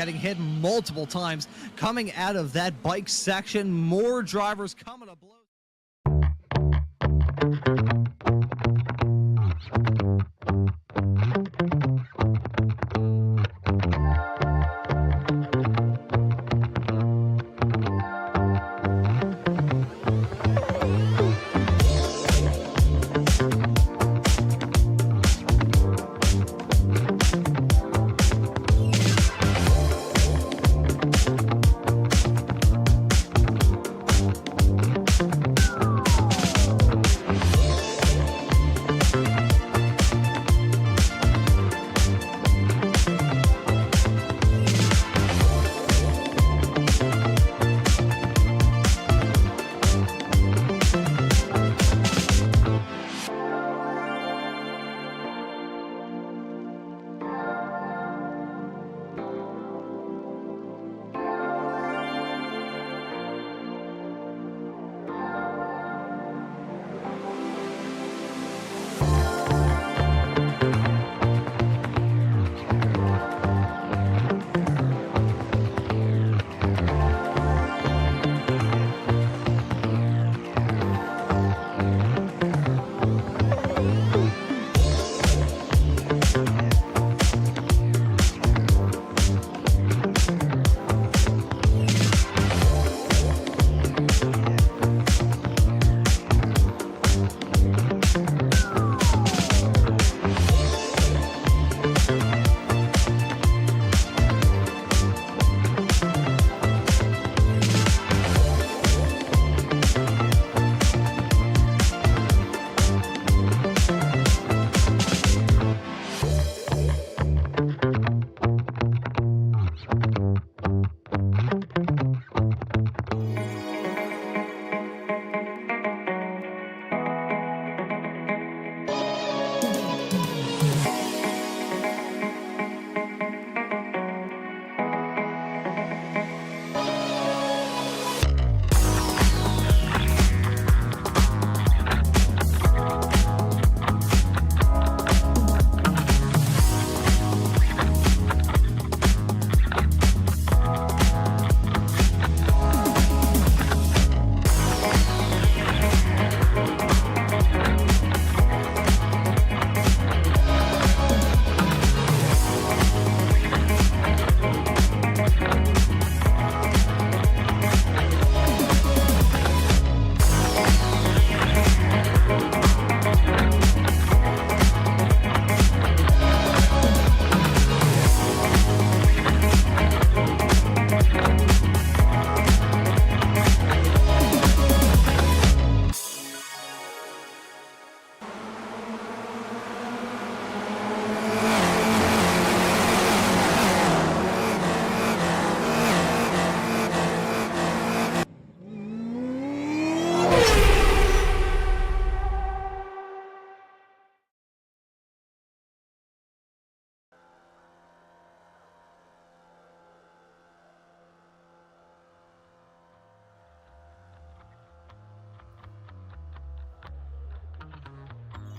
getting hit multiple times coming out of that bike section. More drivers coming to blows.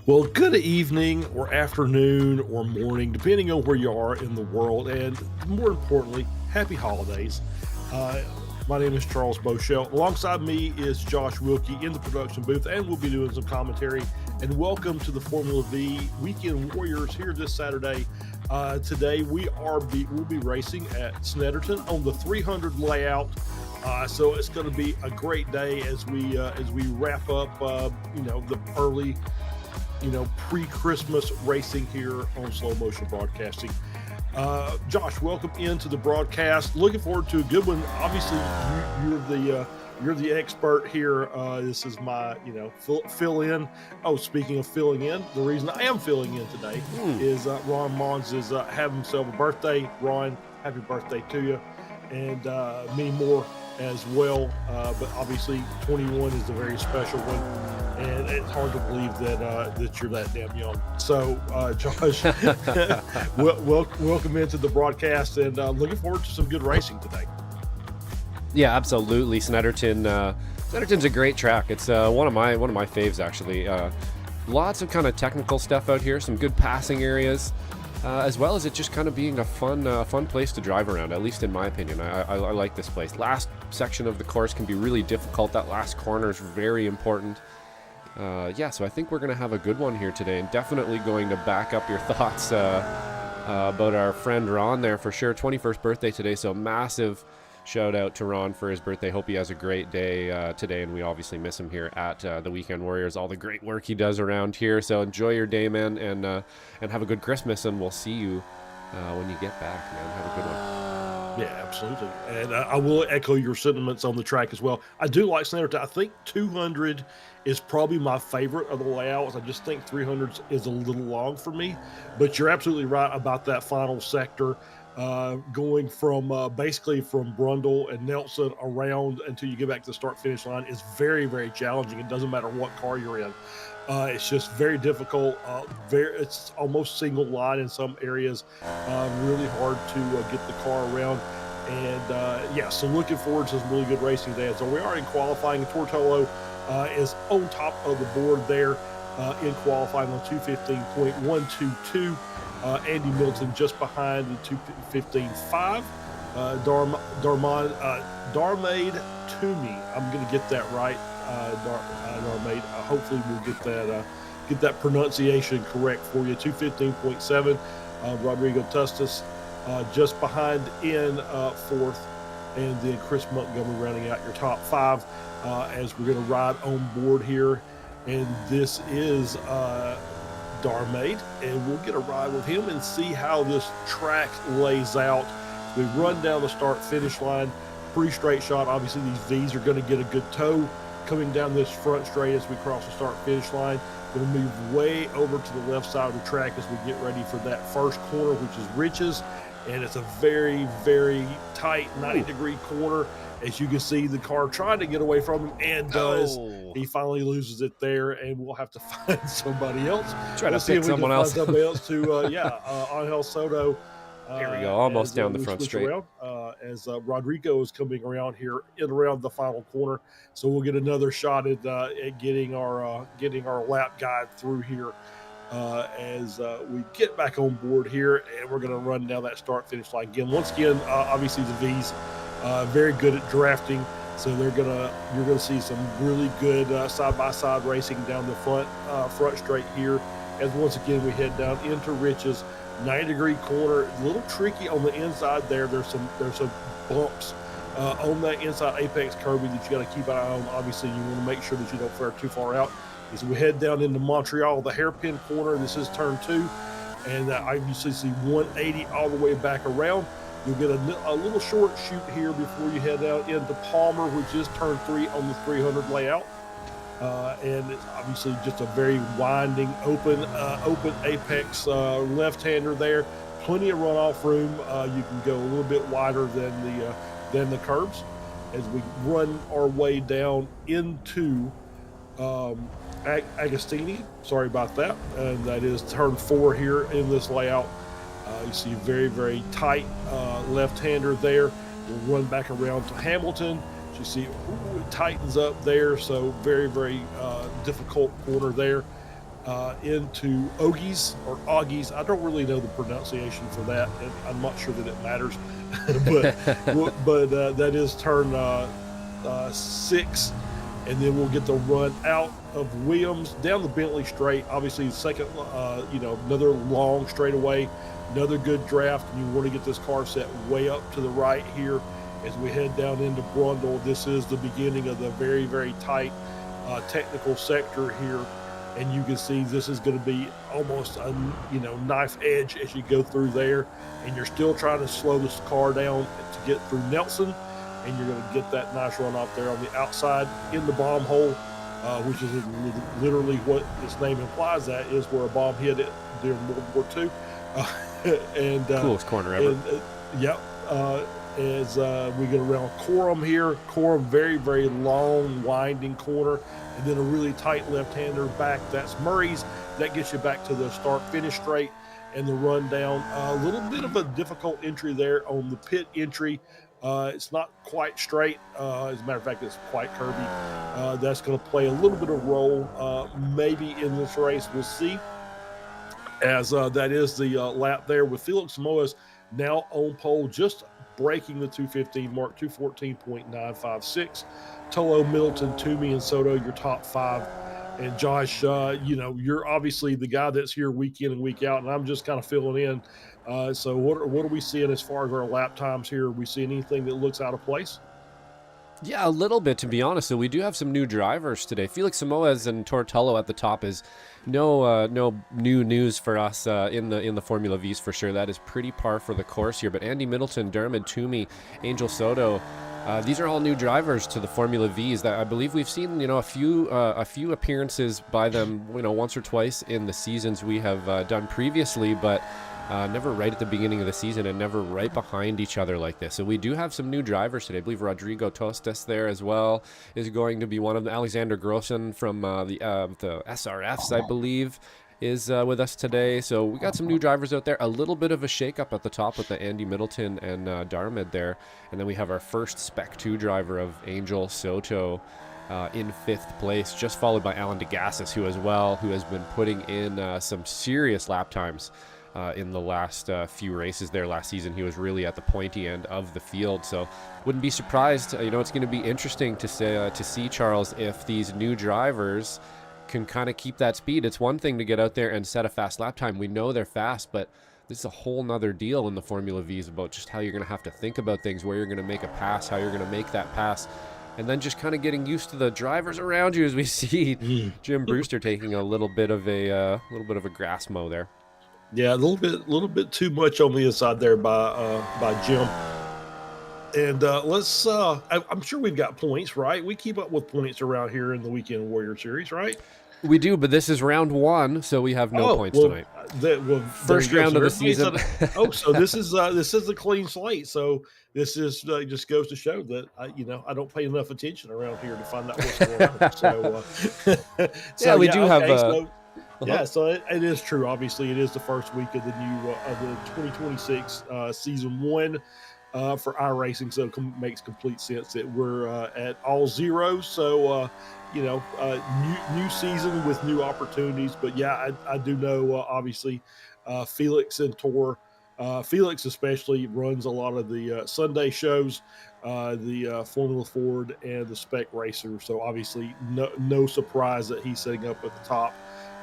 Well, good evening or afternoon or morning, depending on where you are in the world, and more importantly, happy holidays. My name is Charles Beauchelle. Alongside me is Josh Wilkie in the production booth, and we'll be doing some commentary. And welcome to the Formula V Weekend Warriors here this Saturday. Today we'll be racing at Snetterton on the 300 layout. So it's going to be a great day as we wrap up, the early, pre-Christmas racing here on Slow Motion Broadcasting. Josh, welcome into the broadcast. Looking forward to a good one. Obviously, you're the expert here. This is my, fill in. Oh, speaking of filling in, the reason I am filling in today is Ron Maunz is having himself a birthday. Ron, happy birthday to you, and many more as well. But obviously, 21 is a very special one. And it's hard to believe that you're that damn young. So, Josh, welcome into the broadcast, and looking forward to some good racing today. Yeah, absolutely. Snetterton's a great track. It's one of my faves, actually. Lots of kind of technical stuff out here. Some good passing areas. as well as it just kind of being a fun place to drive around, at least in my opinion. I like this place. Last section of the course can be really difficult. That last corner is very important. Yeah, so I think we're going to have a good one here today, and definitely going to back up your thoughts about our friend Ron there for sure. 21st birthday today, so massive shout out to Ron for his birthday. Hope he has a great day today, and we obviously miss him here at the Weekend Warriors, all the great work he does around here. So enjoy your day, man, and have a good Christmas, and we'll see you when you get back, man. Have a good one. Yeah, absolutely. And I will echo your sentiments on the track as well. I do like Snetterton. I think 200 is probably my favorite of the layouts. I just think 300 is a little long for me. But you're absolutely right about that final sector. Going from basically from Brundle and Nelson around until you get back to the start-finish line is very, very challenging. It doesn't matter what car you're in. It's just very difficult. It's almost single line in some areas. Really hard to get the car around. And yeah, so looking forward to some really good racing today. So we are in qualifying. Tortolo is on top of the board there in qualifying on 215.122. Andy Milton just behind the 215.5. Darmaid Toomey. I'm going to get that right. Darmaid. Hopefully we'll get that pronunciation correct for you. 215.7. Rodrigo Tustis just behind in fourth, and then Chris Montgomery rounding out your top five as we're going to ride on board here. And this is Darmaid, and we'll get a ride with him and see how this track lays out. We run down the start-finish line, pretty straight shot. Obviously, these V's are going to get a good toe coming down this front straight as we cross the start-finish line. Going to move way over to the left side of the track as we get ready for that first corner, which is Riches, and it's a very, very tight 90-degree corner. As you can see, the car trying to get away from him and does. He finally loses it there, and we'll have to find somebody else. Try to pick someone else. Somebody else to, Angel Soto. Here we go, almost down the front straight. As Rodrigo is coming around here in around the final corner, so we'll get another shot at getting our lap guide through here as we get back on board here, and we're going to run down that start-finish line again. Once again, obviously the V's very good at drafting, so you're gonna see some really good side-by-side racing down the front straight here. As once again we head down into Riches, 90-degree corner, a little tricky on the inside there. There's some bumps on that inside apex curbing that you got to keep an eye on. Obviously, you want to make sure that you don't flare too far out. As we head down into Montreal, the hairpin corner, this is turn 2, and I usually see 180 all the way back around. You'll get a little short shoot here before you head out into Palmer, which is turn 3 on the 300 layout. And it's obviously just a very winding, open apex left-hander there. Plenty of runoff room. You can go a little bit wider than the curbs as we run our way down into Agostini. Sorry about that. And that is turn 4 here in this layout. You see very, very tight left-hander there. We'll run back around to Hamilton. You see it tightens up there, so very, very difficult corner there into Ogies or Augies. I don't really know the pronunciation for that, and I'm not sure that it matters. but that is turn 6, and then we'll get the run out of Williams down the Bentley straight. Obviously, second, another long straightaway, another good draft, and you want to get this car set way up to the right here. As we head down into Brundle, this is the beginning of the very, very tight technical sector here. And you can see this is going to be almost a knife edge as you go through there. And you're still trying to slow this car down to get through Nelson. And you're going to get that nice run out there on the outside in the bomb hole, which is literally what its name implies. That is where a bomb hit it during World War II. Coolest corner ever. As we get around Coram here. Coram, very, very long, winding corner, and then a really tight left-hander back. That's Murray's. That gets you back to the start-finish straight and the run down. A little bit of a difficult entry there on the pit entry. It's not quite straight. As a matter of fact, it's quite curvy. That's going to play a little bit of role maybe in this race. We'll see. as that is the lap there with Felix Samoas now on pole, just breaking the 215 mark, 214.956. Tolo, Middleton, Toomey, and Soto, your top five. And Josh, you're obviously the guy that's here week in and week out, and I'm just kind of filling in. So what are we seeing as far as our lap times here? Are we seeing anything that looks out of place? Yeah, a little bit, to be honest. So we do have some new drivers today. Felix Samoas and Tortello at the top is no new news for us in the Formula Vs for sure. That is pretty par for the course here. But Andy Middleton, Dermot Toomey, Angel Soto, these are all new drivers to the Formula Vs. That I believe we've seen a few appearances by them once or twice in the seasons we have done previously, but never right at the beginning of the season and never right behind each other like this. So we do have some new drivers today. I believe Rodrigo Tostes there as well is going to be one of them. Alexander Grossen from the SRFs, I believe, is with us today. So we got some new drivers out there. A little bit of a shakeup at the top with the Andy Middleton and Darmid there. And then we have our first Spec 2 driver of Angel Soto in 5th place, just followed by Alan DeGassis, who has been putting in some serious lap times in the last few races there last season. He was really at the pointy end of the field, so wouldn't be surprised. It's going to be interesting to see, Charles, if these new drivers can kind of keep that speed. It's one thing to get out there and set a fast lap time. We know they're fast, but this is a whole nother deal in the Formula Vs about just how you're going to have to think about things, where you're going to make a pass, how you're going to make that pass, and then just kind of getting used to the drivers around you, as we see Jim Brewster taking a little bit of a grass mow there. Yeah, a little bit too much on the inside there by Jim. And let's. I'm sure we've got points, right? We keep up with points around here in the Weekend Warrior Series, right? We do, but this is round 1, so we have no points tonight. First round of the season. So this is a clean slate. So this is just goes to show that I don't pay enough attention around here to find out what's going on. So we do have. Yeah, so it is true. Obviously, it is the first week of the new of the 2026 season 1 for iRacing, so it makes complete sense that we're at all zeros. So new season with new opportunities. But yeah, I do know obviously Felix and Tor. Felix especially runs a lot of the Sunday shows, the Formula Ford and the Spec Racer. So obviously no surprise that he's sitting up at the top.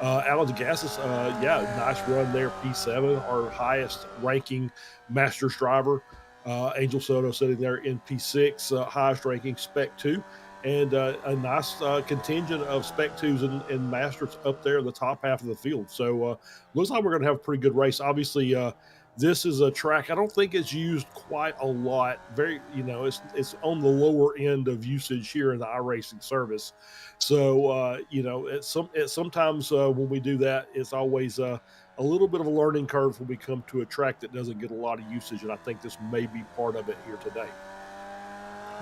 Alan DeGassis, nice run there, P7, our highest ranking Masters driver. Angel Soto sitting there in P6, highest ranking Spec 2. And a nice contingent of Spec 2s and Masters up there in the top half of the field. So looks like we're going to have a pretty good race. Obviously, this is a track I don't think it's used quite a lot. It's on the lower end of usage here in the iRacing service. So sometimes when we do that, it's always a little bit of a learning curve when we come to a track that doesn't get a lot of usage, and I think this may be part of it here today.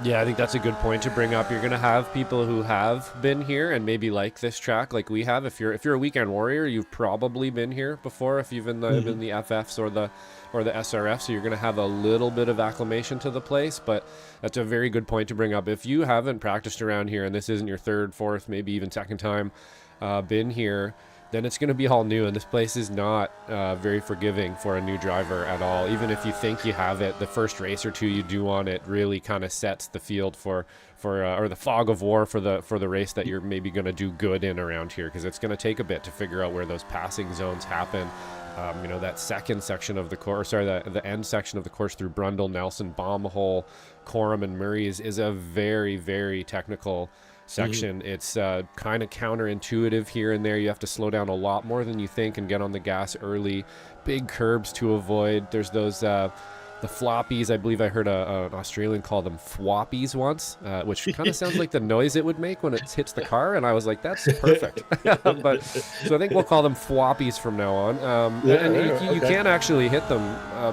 Yeah, I think that's a good point to bring up. You're going to have people who have been here and maybe like this track like we have. If you're a Weekend Warrior, you've probably been here before, if you've been in the FFs or the SRF, so you're going to have a little bit of acclimation to the place. But that's a very good point to bring up. If you haven't practiced around here and this isn't your 3rd, 4th, maybe even 2nd time been here, then it's going to be all new, and this place is not very forgiving for a new driver at all. Even if you think you have it, the first race or two you do on it really kind of sets the field for or the fog of war for the race that you're maybe going to do good in around here, because it's going to take a bit to figure out where those passing zones happen. That second section of the course, the end section of the course through Brundle, Nelson, Baumhole, Coram, and Murray is a very, very technical section. It's kind of counterintuitive here and there. You have to slow down a lot more than you think and get on the gas early. Big curbs to avoid. There's those the floppies. I believe I heard an Australian call them floppies once, which kind of sounds like the noise it would make when it hits the car, and I was like, that's perfect. But so I think we'll call them floppies from now on. You can actually hit them,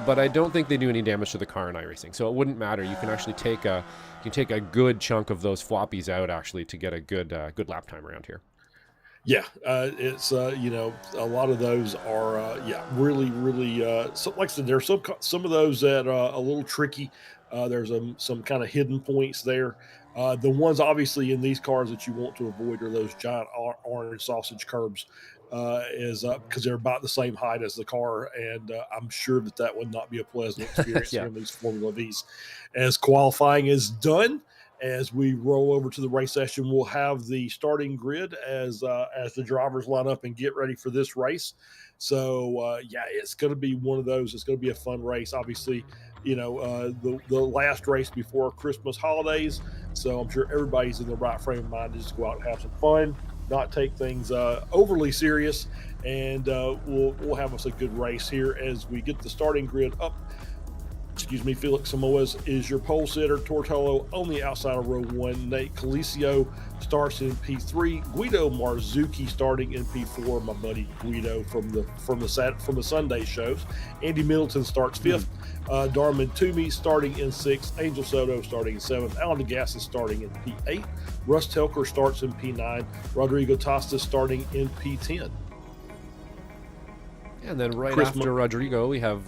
but I don't think they do any damage to the car in iRacing, so it wouldn't matter. You can actually take a good chunk of those floppies out actually to get a good lap time around here. Yeah, it's a lot of those are really so, like I said, there's some of those that are a little tricky. There's some kind of hidden points there. The ones obviously in these cars that you want to avoid are those giant orange sausage curbs is up because they're about the same height as the car, and I'm sure that would not be a pleasant experience Yeah. here in these Formula Vs. As qualifying is done, as we roll over to the race session, we'll have the starting grid as the drivers line up and get ready for this race. So yeah, it's going to be one of those. It's going to be a fun race. Obviously, the last race before Christmas holidays. So I'm sure everybody's in the right frame of mind to just go out and have some fun, not take things overly serious, and we'll have us a good race here as we get the starting grid up. Excuse me, Felix Samoas is your pole sitter. Tortello on the outside of row 1. Nate Calicio starts in P3. Guido Marzucchi starting in P4. My buddy Guido from the Sunday shows. Andy Middleton starts 5th. Darman Toomey starting in 6th. Angel Soto starting in 7th. Alan DeGassis starting in P8. Russ Telker starts in P9. Rodrigo Tosta starting in P10. And then after Rodrigo, we have,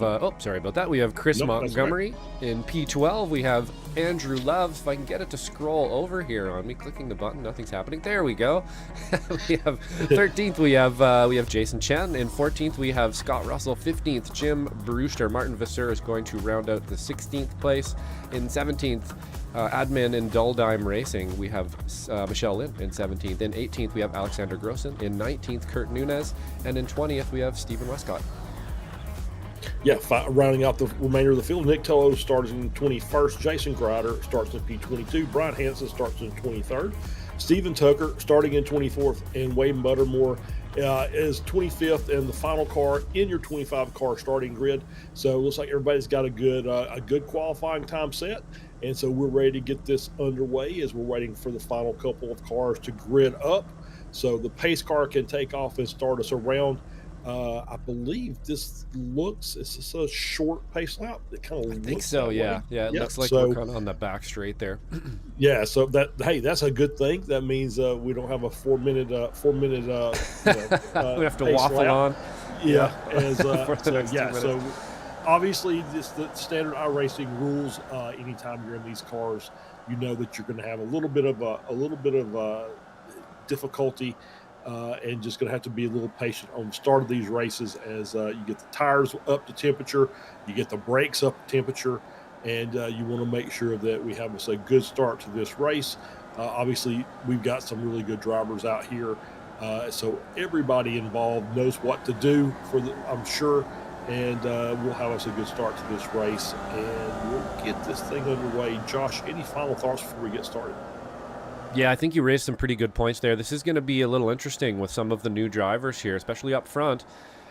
we have Chris Montgomery in P12. We have Andrew Love. If I can get it to scroll over here on me, clicking the button, nothing's happening. There we go. We have 13th, we have Jason Chen. In 14th, we have Scott Russell. 15th, Jim Brewster. Martin Vasseur is going to round out the 16th place. In 17th, admin in Duldime Racing, we have Michelle Lynn in 17th. In 18th, we have Alexander Grossen. In 19th, Kurt Nunez. And in 20th, we have Stephen Westcott. Yeah, rounding out the remainder of the field, Nick Tello starts in 21st. Jason Grider starts in P22. Brian Hansen starts in 23rd. Stephen Tucker starting in 24th. And Wayne Buttermore is 25th in the final car in your 25-car starting grid. So it looks like everybody's got a good qualifying time set. And so we're ready to get this underway as we're waiting for the final couple of cars to grid up. So the pace car can take off and start us around. I believe it's just a short pace lap. It kind of looks so, yeah. way. Yeah, it looks like we're kind of on the back straight there. Yeah, so that's a good thing. That means we don't have a 4 minute we have to waffle lap. On. Yeah, yeah. So obviously the standard iRacing rules. Anytime you're in these cars, you know that you're going to have a little bit of difficulty. And just going to have to be a little patient on the start of these races as you get the tires up to temperature, you get the brakes up to temperature, and you want to make sure that we have a good start to this race. Obviously, we've got some really good drivers out here, so everybody involved knows what to do, I'm sure, and we'll have us a good start to this race, and we'll get this thing underway. Josh, any final thoughts before we get started? Yeah, I think you raised some pretty good points there. This is going to be a little interesting with some of the new drivers here, especially up front,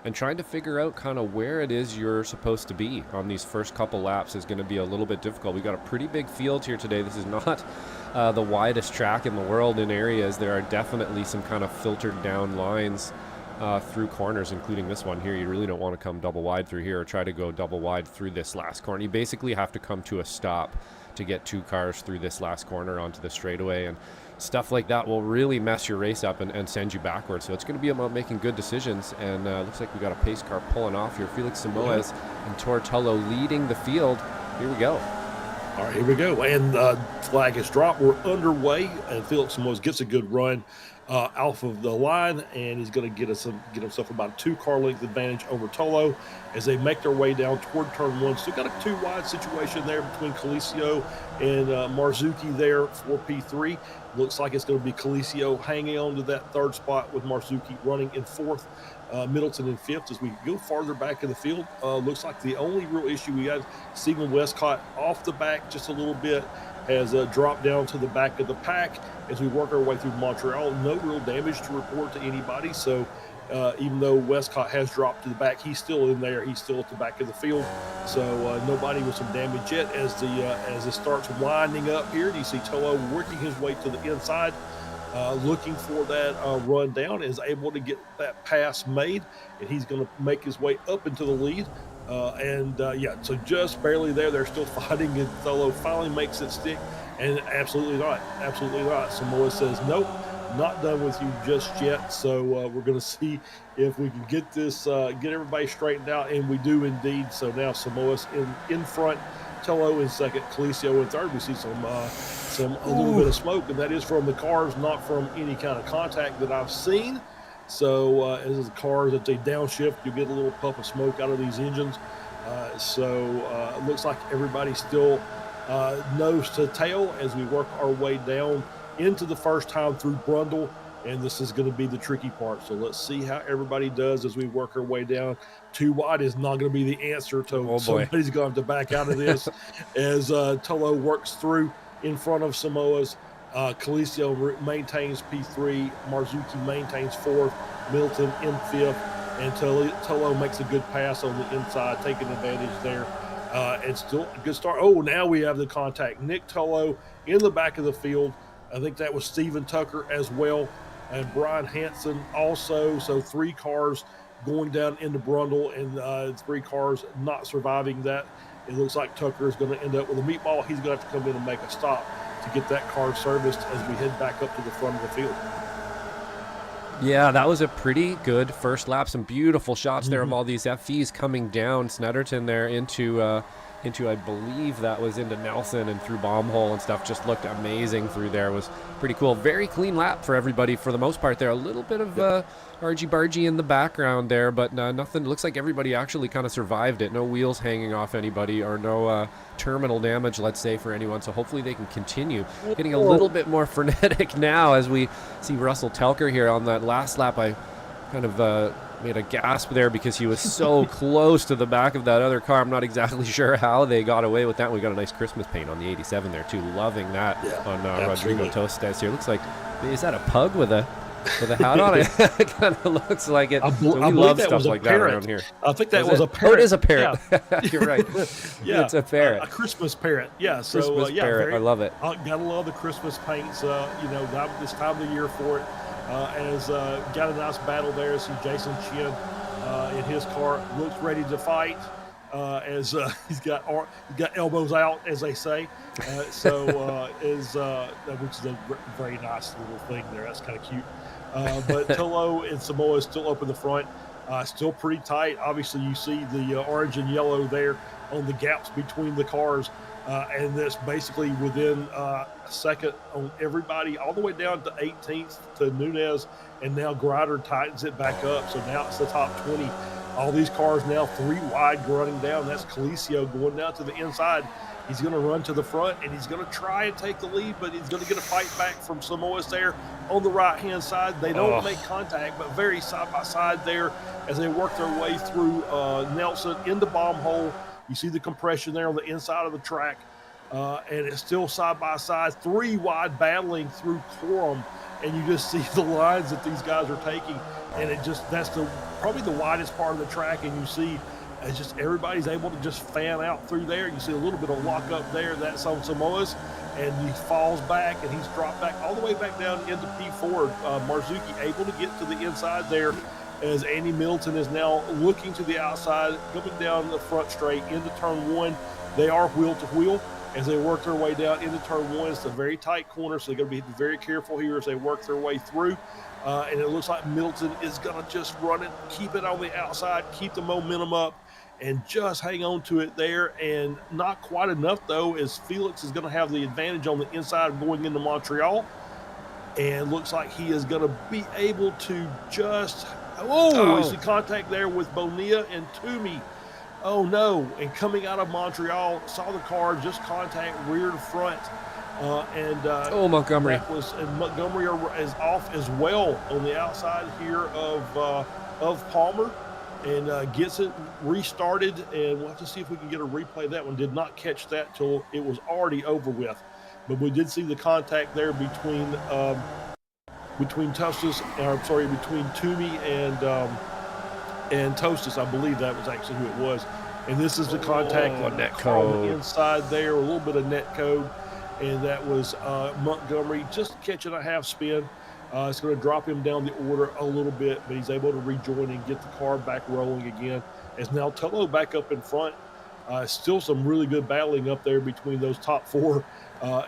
and trying to figure out kind of where it is you're supposed to be on these first couple laps is going to be a little bit difficult. We've got a pretty big field here today. This is not the widest track in the world in areas. There are definitely some kind of filtered down lines through corners, including this one here. You really don't want to come double wide through here or try to go double wide through this last corner. You basically have to come to a stop to get two cars through this last corner onto the straightaway, and stuff like that will really mess your race up and send you backwards. So it's going to be about making good decisions, and looks like we got a pace car pulling off here. Felix Samoas and Tortello leading the field. Here we go. All right, here we go. And flag is dropped. We're underway, and Felix Samoas gets a good run off of the line, and he's going to get himself about a 2-car length advantage over Tolo as they make their way down toward turn 1. Still got a 2-wide situation there between Calicio and Marzucchi there for P3. Looks like it's going to be Calicio hanging on to that 3rd spot with Marzucchi running in 4th. Middleton in 5th. As we go farther back in the field, looks like the only real issue we got, Stephen Westcott off the back just a little bit, has dropped down to the back of the pack as we work our way through Montreal. No real damage to report to anybody. So even though Westcott has dropped to the back, he's still in there. He's still at the back of the field. So nobody with some damage yet. As it starts winding up here, you see Tolo working his way to the inside, looking for that run down, is able to get that pass made, and he's going to make his way up into the lead. So just barely there. They're still fighting, and Tholo finally makes it stick, and absolutely not. Samoa says, nope, not done with you just yet. So we're going to see if we can get this, get everybody straightened out, and we do indeed. So now Samoa's in front, Tello in second, Calicio in third. We see a little bit of smoke, and that is from the cars, not from any kind of contact that I've seen. So as the cars, as they downshift, you get a little puff of smoke out of these engines. It looks like everybody still nose to tail as we work our way down into the first time through Brundle. And this is going to be the tricky part. So let's see how everybody does as we work our way down. Too wide is not going to be the answer to somebody's going to have to back out of this as Tolo works through in front of Samoa's. Calicio maintains P3, Marzuki maintains 4th, Milton in 5th, and Tolo makes a good pass on the inside, taking advantage there. And still a good start. Oh, now we have the contact. Nick Tolo in the back of the field. I think that was Steven Tucker as well, and Brian Hansen also. So 3 cars going down into Brundle, and 3 cars not surviving that. It looks like Tucker is going to end up with a meatball. He's going to have to come in and make a stop to get that car serviced as we head back up to the front of the field. Yeah, that was a pretty good first lap. Some beautiful shots there of all these FVs coming down Snetterton there into I believe that was into Nelson and through bomb hole and stuff. Just looked amazing through there. It was pretty cool. Very clean lap for everybody for the most part there. A little bit of argy-bargy in the background there, but nothing. Looks like everybody actually kind of survived it. No wheels hanging off anybody or no terminal damage, let's say, for anyone. So hopefully they can continue getting a little bit more frenetic now as we see Russell Telker here on that last lap. I kind of made a gasp there because he was so close to the back of that other car. I'm not exactly sure how they got away with that. We got a nice Christmas paint on the 87 there too. Loving that on Rodrigo Tostes here. Looks like, is that a pug with a hat on? It kind of looks like it. We love stuff like that around here. I think that was a parrot. Oh, it is a parrot. Yeah. You're right. Yeah, it's a parrot. A Christmas parrot. Yeah. So Christmas parrot. I love it. Gotta love the Christmas paints. This time of the year for it. Got a nice battle there. See Jason Chin in his car, looks ready to fight as he's got elbows out, as they say. Which is a very nice little thing there. That's kind of cute. But Tolo and Samoa is still up in the front, still pretty tight. Obviously, you see the orange and yellow there on the gaps between the cars. And that's basically within a second on everybody, all the way down to 18th to Nunez, and now Grider tightens it back up. So now it's the top 20. All these cars now 3 wide running down. That's Calicio going down to the inside. He's going to run to the front, and he's going to try and take the lead, but he's going to get a fight back from Samoas there on the right-hand side. They don't make contact, but very side-by-side there as they work their way through Nelson in the bomb hole. You see the compression there on the inside of the track, and it's still side by side, 3 wide battling through Quorum, and you just see the lines that these guys are taking, and that's probably the widest part of the track, and you see it's just everybody's able to just fan out through there. You see a little bit of lock up there. That's on Samoa's, and he falls back, and he's dropped back all the way back down into P4. Marzuki able to get to the inside there, as Andy Middleton is now looking to the outside, coming down the front straight into turn 1. They are wheel to wheel as they work their way down into turn 1. It's a very tight corner, so they're going to be very careful here as they work their way through. And it looks like Middleton is going to just run it, keep it on the outside, keep the momentum up, and just hang on to it there. And not quite enough, though, as Felix is going to have the advantage on the inside going into Montreal. And looks like he is going to be able to just... you see contact there with Bonilla and Toomey. Oh, no. And coming out of Montreal, saw the car just contact rear to front. Montgomery. Montgomery is off as well on the outside here of Palmer, and gets it restarted. And we'll have to see if we can get a replay of that one. Did not catch that till it was already over with. But we did see the contact there between Toomey and Tostes. I believe that was actually who it was. And this is the contact on net code on the inside there, a little bit of net code. And that was Montgomery just catching a half spin. It's going to drop him down the order a little bit, but he's able to rejoin and get the car back rolling again. As now Tello back up in front. Still some really good battling up there between those top 4.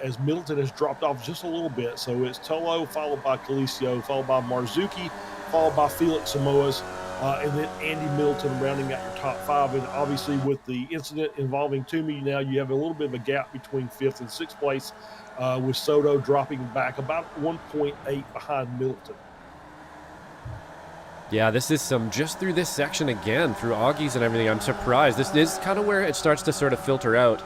As Middleton has dropped off just a little bit. So it's Tolo, followed by Calicio, followed by Marzuki, followed by Felix Samoas, and then Andy Middleton rounding out your top 5. And obviously with the incident involving Toomey, now you have a little bit of a gap between 5th and 6th place, with Soto dropping back about 1.8 behind Middleton. Yeah, this is just through this section again, through Augies and everything. I'm surprised. This is kind of where it starts to sort of filter out,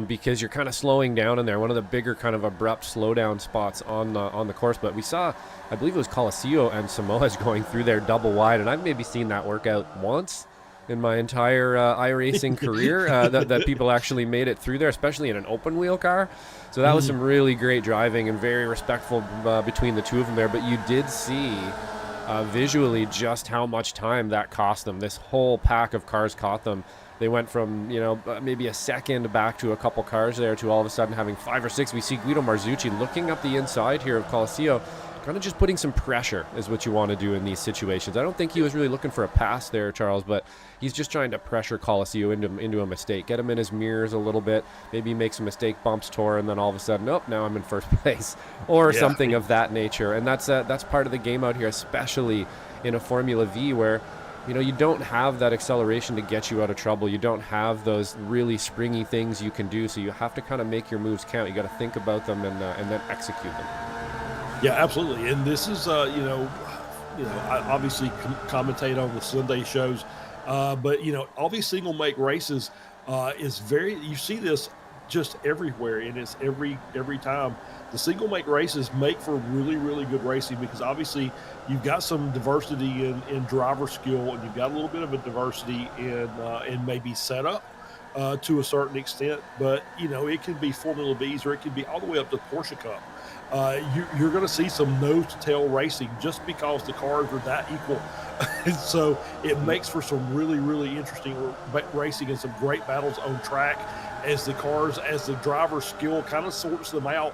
because you're kind of slowing down in there. One of the bigger kind of abrupt slowdown spots on the course. But we saw, I believe it was Coliseo and Samoa's going through there double wide, and I've maybe seen that workout once in my entire iRacing career, that people actually made it through there, especially in an open wheel car. So that was some really great driving and very respectful between the two of them there. But you did see visually just how much time that cost them. This whole pack of cars caught them. They went from, maybe a second back to a couple cars there to all of a sudden having 5 or 6. We see Guido Marzucci looking up the inside here of Coliseo, kind of just putting some pressure is what you want to do in these situations. I don't think he was really looking for a pass there, Charles, but he's just trying to pressure Coliseo into a mistake, get him in his mirrors a little bit, maybe make some mistake bumps, Tor, and then all of a sudden, now I'm in first place, or something of that nature. And that's part of the game out here, especially in a Formula V where you don't have that acceleration to get you out of trouble. You don't have those really springy things you can do, so you have to kind of make your moves count. You got to think about them and then execute them. Yeah, absolutely. And this is, I obviously commentate on the Sunday shows, but all these single make races is you see this just everywhere, and it's every time. The single make races make for really, really good racing because obviously you've got some diversity in driver skill, and you've got a little bit of a diversity in maybe setup to a certain extent. But it can be Formula V's, or it can be all the way up to Porsche Cup. You're going to see some nose-to-tail racing just because the cars are that equal. And so it makes for some really, really interesting racing and some great battles on track as the driver's skill kind of sorts them out,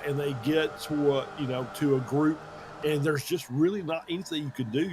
and they get to a group, and there's just really not anything you can do.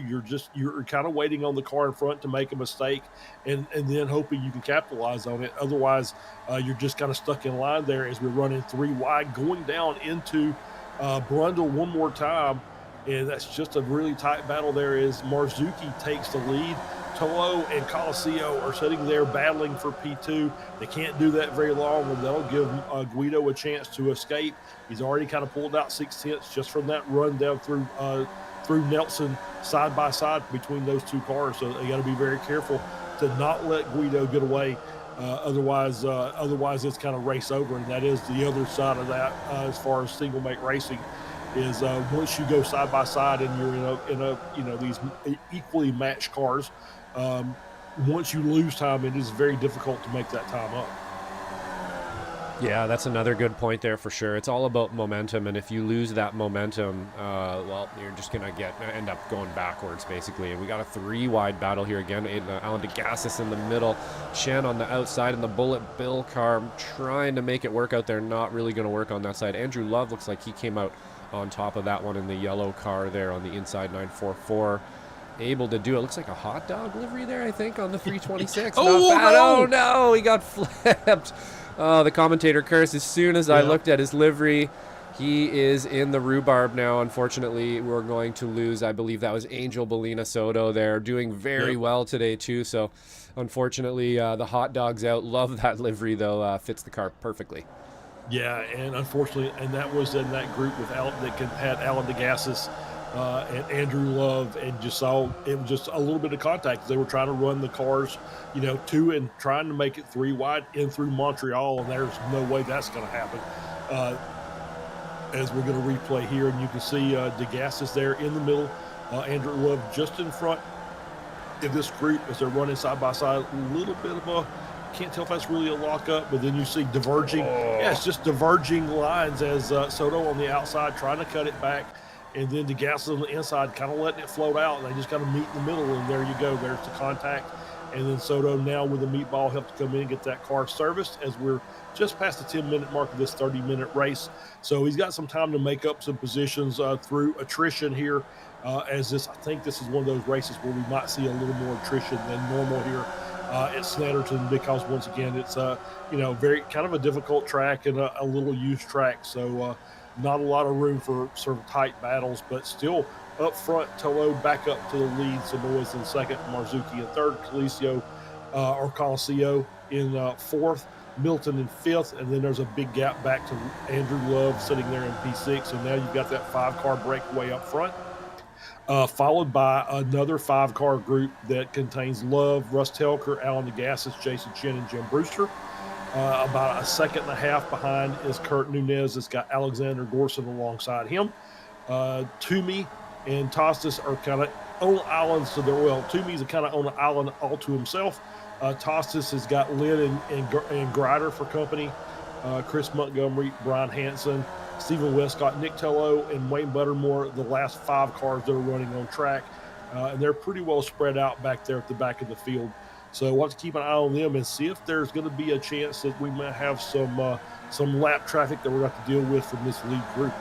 You're kind of waiting on the car in front to make a mistake and then hoping you can capitalize on it. Otherwise, you're just kind of stuck in line there as we're running 3 wide, going down into Brundle one more time. And that's just a really tight battle there as Marzucchi takes the lead. Tolo and Coliseo are sitting there battling for P2. They can't do that very long, and that'll give Guido a chance to escape. He's already kind of pulled out 6/10 just from that run down through Nelson side by side between those two cars. So they got to be very careful to not let Guido get away. Otherwise it's kind of race over, and that is the other side of that as far as single make racing. Is once you go side by side and you're in these equally matched cars, once you lose time, it is very difficult to make that time up. Yeah, that's another good point there for sure. It's all about momentum, and if you lose that momentum, you're just gonna end up going backwards basically. And we got a 3 wide battle here again. Alan DeGassis in the middle, Shen on the outside, and the Bullet Bill car trying to make it work out there. Not really going to work on that side. Andrew Love looks like he came out on top of that one in the yellow car there on the inside 944. Able to do it. Looks like a hot dog livery there, I think, on the 326. Oh, Not bad. no! Oh no, he got flipped. Oh, the commentator cursed as soon as I looked at his livery. He is in the rhubarb now. Unfortunately, we're going to lose. I believe that was Angel Bellina Soto there, doing very well today too. So unfortunately, the hot dog's out. Love that livery though. Fits the car perfectly. Yeah, and unfortunately, and that was in that group with had Alan DeGassis and Andrew Love, and just saw it was just a little bit of contact. They were trying to run the cars, two and trying to make it 3 wide in through Montreal, and there's no way that's going to happen. As we're going to replay here, and you can see DeGassis there in the middle, Andrew Love just in front in this group as they're running side by side. A little bit of a can't tell if that's really a lockup, but then you see diverging. Yeah, it's just diverging lines as Soto on the outside trying to cut it back, and then DeGassis on the inside kind of letting it float out, and they just got to meet in the middle, and there you go. There's the contact, and then Soto now with the meatball help to come in and get that car serviced as we're just past the 10-minute mark of this 30-minute race. So he's got some time to make up some positions through attrition here. I think this is one of those races where we might see a little more attrition than normal here at Snetterton, because once again it's very kind of a difficult track and a little used track, so not a lot of room for sort of tight battles, but still up front Tolo back up to the lead. Samoa's in second, Marzucchi in third, Coliseo in fourth, Milton in fifth, and then there's a big gap back to Andrew Love sitting there in P6. So now you've got that 5-car breakaway up front. followed by another 5-car group that contains Love, Russ Telker, Alan DeGassis, Jason Chen, and Jim Brewster. About a second and a half behind is Kurt Nunez. It's got Alexander Gorson alongside him. Toomey and Tostas are kind of on islands to their, well, Toomey's kind of on an island all to himself. Tostas has got Lynn and Grider for company. Chris Montgomery, Brian Hansen, Stephen Westcott, Nick Tello, and Wayne Buttermore, the last 5 cars that are running on track. And they're pretty well spread out back there at the back of the field. So we'll have to keep an eye on them and see if there's going to be a chance that we might have some lap traffic that we're going to have to deal with from this lead group.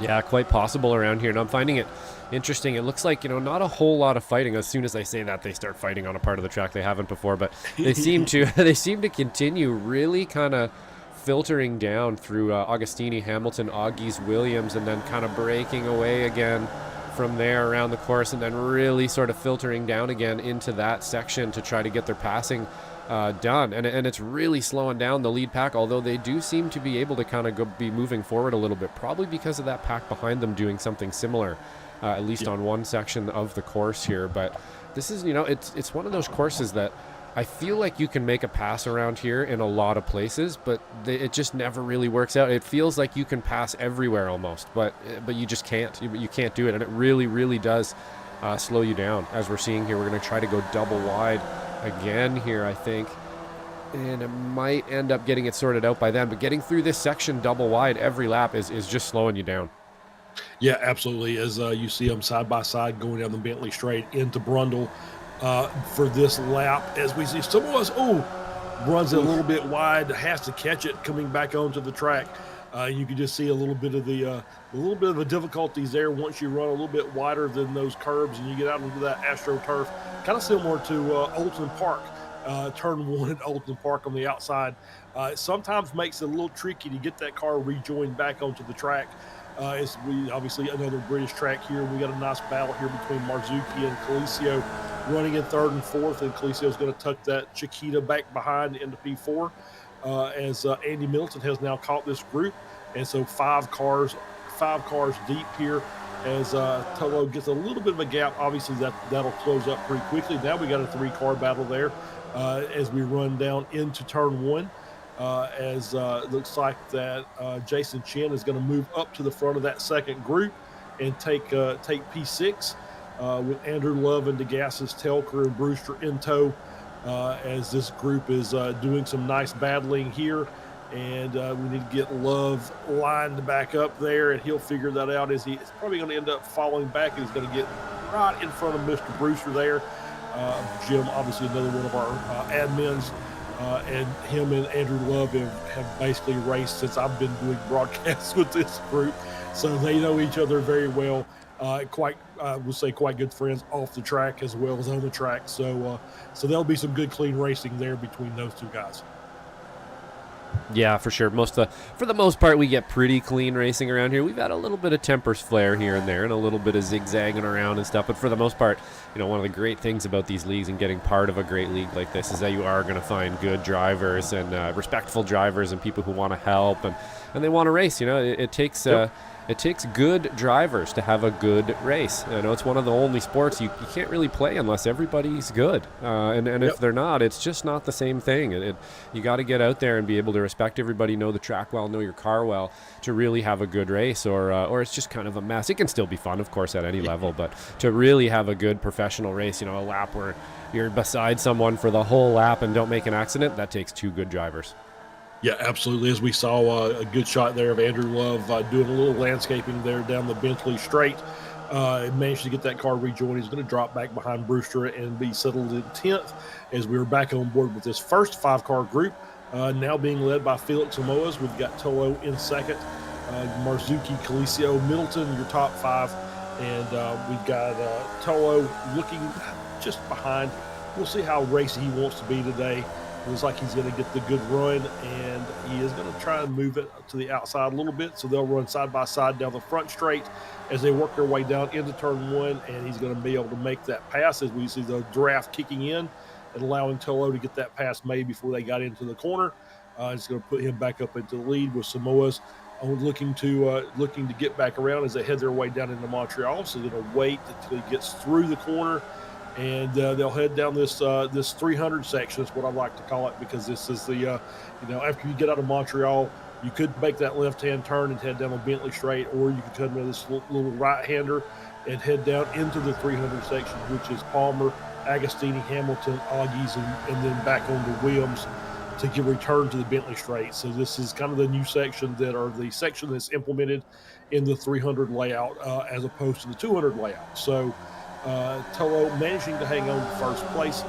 Yeah, quite possible around here, and I'm finding it interesting. It looks like, not a whole lot of fighting. As soon as I say that, they start fighting on a part of the track they haven't before, but they seem to continue really kind of filtering down through Augustini, Hamilton, Augies, Williams, and then kind of breaking away again from there around the course, and then really sort of filtering down again into that section to try to get their passing done. And it's really slowing down the lead pack, although they do seem to be able to kind of be moving forward a little bit, probably because of that pack behind them doing something similar, at least on one section of the course here. But this is, it's one of those courses that I feel like you can make a pass around here in a lot of places, but it just never really works out. It feels like you can pass everywhere almost, but you just can't. You can't do it, and it really, really does slow you down. As we're seeing here, we're going to try to go double wide again here, I think, and it might end up getting it sorted out by then. But getting through this section double wide every lap is just slowing you down. Yeah, absolutely. As you see them side by side going down the Bentley Straight into Brundle. For this lap, as we see Samoa's runs it a little bit wide, has to catch it coming back onto the track. You can just see a little bit of the difficulties there once you run a little bit wider than those curbs and you get out into that AstroTurf, kind of similar to Olton Park, turn 1 at Olton Park on the outside. It sometimes makes it a little tricky to get that car rejoined back onto the track. It's obviously another British track here. We got a nice battle here between Marzuki and Colisio running in 3rd and 4th, and Colisio's going to tuck that Chiquita back behind into P4 as Andy Middleton has now caught this group. And so 5 cars deep here as Tello gets a little bit of a gap. Obviously that'll close up pretty quickly. Now we got a 3-car battle there as we run down into turn 1. As it looks like that Jason Chen is going to move up to the front of that second group and take P6 with Andrew Love and DeGassis, Telker, and Brewster in tow as this group is doing some nice battling here. And we need to get Love lined back up there, and he'll figure that out as he's probably going to end up falling back, and he's going to get right in front of Mr. Brewster there. Jim, obviously another one of our admins. And him and Andrew Love have basically raced since I've been doing broadcasts with this group, so they know each other very well. I would say quite good friends off the track as well as on the track. So there'll be some good clean racing there between those two guys. Yeah, for sure. For the most part, we get pretty clean racing around here. We've had a little bit of temper's flare here and there and a little bit of zigzagging around and stuff. But for the most part, one of the great things about these leagues and getting part of a great league like this is that you are going to find good drivers and respectful drivers and people who want to help and they want to race. It takes... It takes good drivers to have a good race. It's one of the only sports you can't really play unless everybody's good. And if they're not, it's just not the same thing. You got to get out there and be able to respect everybody, know the track well, know your car well, to really have a good race, or it's just kind of a mess. It can still be fun, of course, at any level, but to really have a good professional race, a lap where you're beside someone for the whole lap and don't make an accident, that takes 2 good drivers. Yeah, absolutely. As we saw a good shot there of Andrew Love doing a little landscaping there down the Bentley Straight. Managed to get that car rejoined. He's going to drop back behind Brewster and be settled in 10th as we were back on board with this first 5-car group, now being led by Felix Samoas. We've got Tello in 2nd, Marzuki, Colisio, Middleton, your top 5. And we've got Tello looking just behind. We'll see how racy he wants to be today. It looks like he's going to get the good run, and he is going to try and move it to the outside a little bit, so they'll run side by side down the front straight as they work their way down into turn 1, and he's going to be able to make that pass as we see the draft kicking in and allowing Tello to get that pass made before they got into the corner. It's going to put him back up into the lead with Samoas looking to get back around as they head their way down into Montreal. So they're going to wait until he gets through the corner, and they'll head down this 300 section is what I like to call it, because this is the after you get out of Montreal, you could make that left-hand turn and head down on Bentley Straight, or you could come to this little right-hander and head down into the 300 section, which is Palmer, Agostini, Hamilton, Augies, and then back on to Williams to get return to the Bentley Straight. So this is kind of the new section the section that's implemented in the 300 layout as opposed to the 200 layout. So Tolo managing to hang on to first place.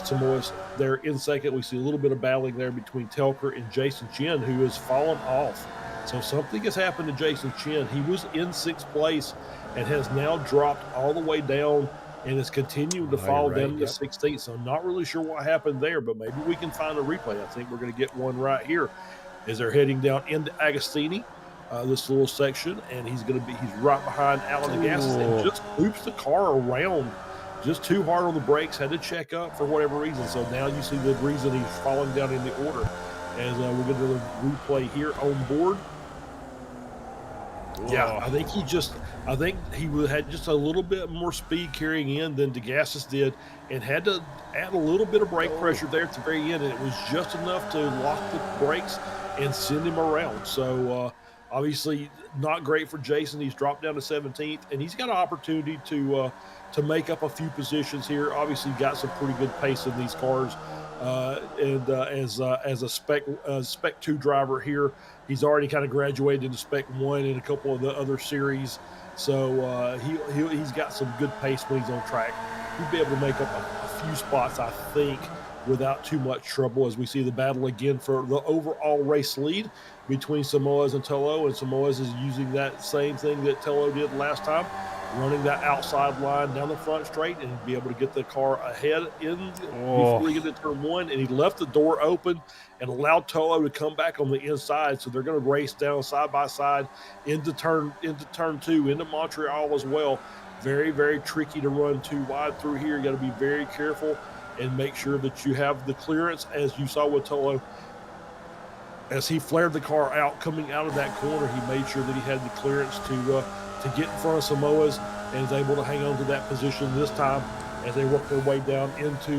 Samoa's there in second. We see a little bit of battling there between Telker and Jason Chin, who has fallen off. So something has happened to Jason Chin. He was in sixth place and has now dropped all the way down and is continuing to fall down to 16th. So I'm not really sure what happened there, but maybe we can find a replay. I think we're going to get one right here as they're heading down into Agostini, this little section, and he's right behind Alan Degassis and just loops the car around just too hard on the brakes, had to check up for whatever reason. So now you see the reason he's falling down in the order as we're going to do the replay here on board. Yeah, I think he had just a little bit more speed carrying in than Degassis did, and had to add a little bit of brake pressure there at the very end, and it was just enough to lock the brakes and send him around. So obviously not great for Jason. He's dropped down to 17th, and he's got an opportunity to make up a few positions here. Obviously got some pretty good pace in these cars. As a Spec 2 driver here, he's already kind of graduated into Spec 1 in a couple of the other series. So he's got some good pace when he's on track. He'll be able to make up a few spots, I think, without too much trouble, as we see the battle again for the overall race lead between Samoas and Tolo. And Samoas is using that same thing that Tolo did last time, running that outside line down the front straight and be able to get the car ahead before we get to turn one. And he left the door open and allowed Tolo to come back on the inside. So they're going to race down side by side into turn two, into Montreal as well. Very, very tricky to run too wide through here. You got to be very careful and make sure that you have the clearance, as you saw with Tolo. As he flared the car out, coming out of that corner, he made sure that he had the clearance to get in front of Samoas, and is able to hang on to that position this time as they work their way down into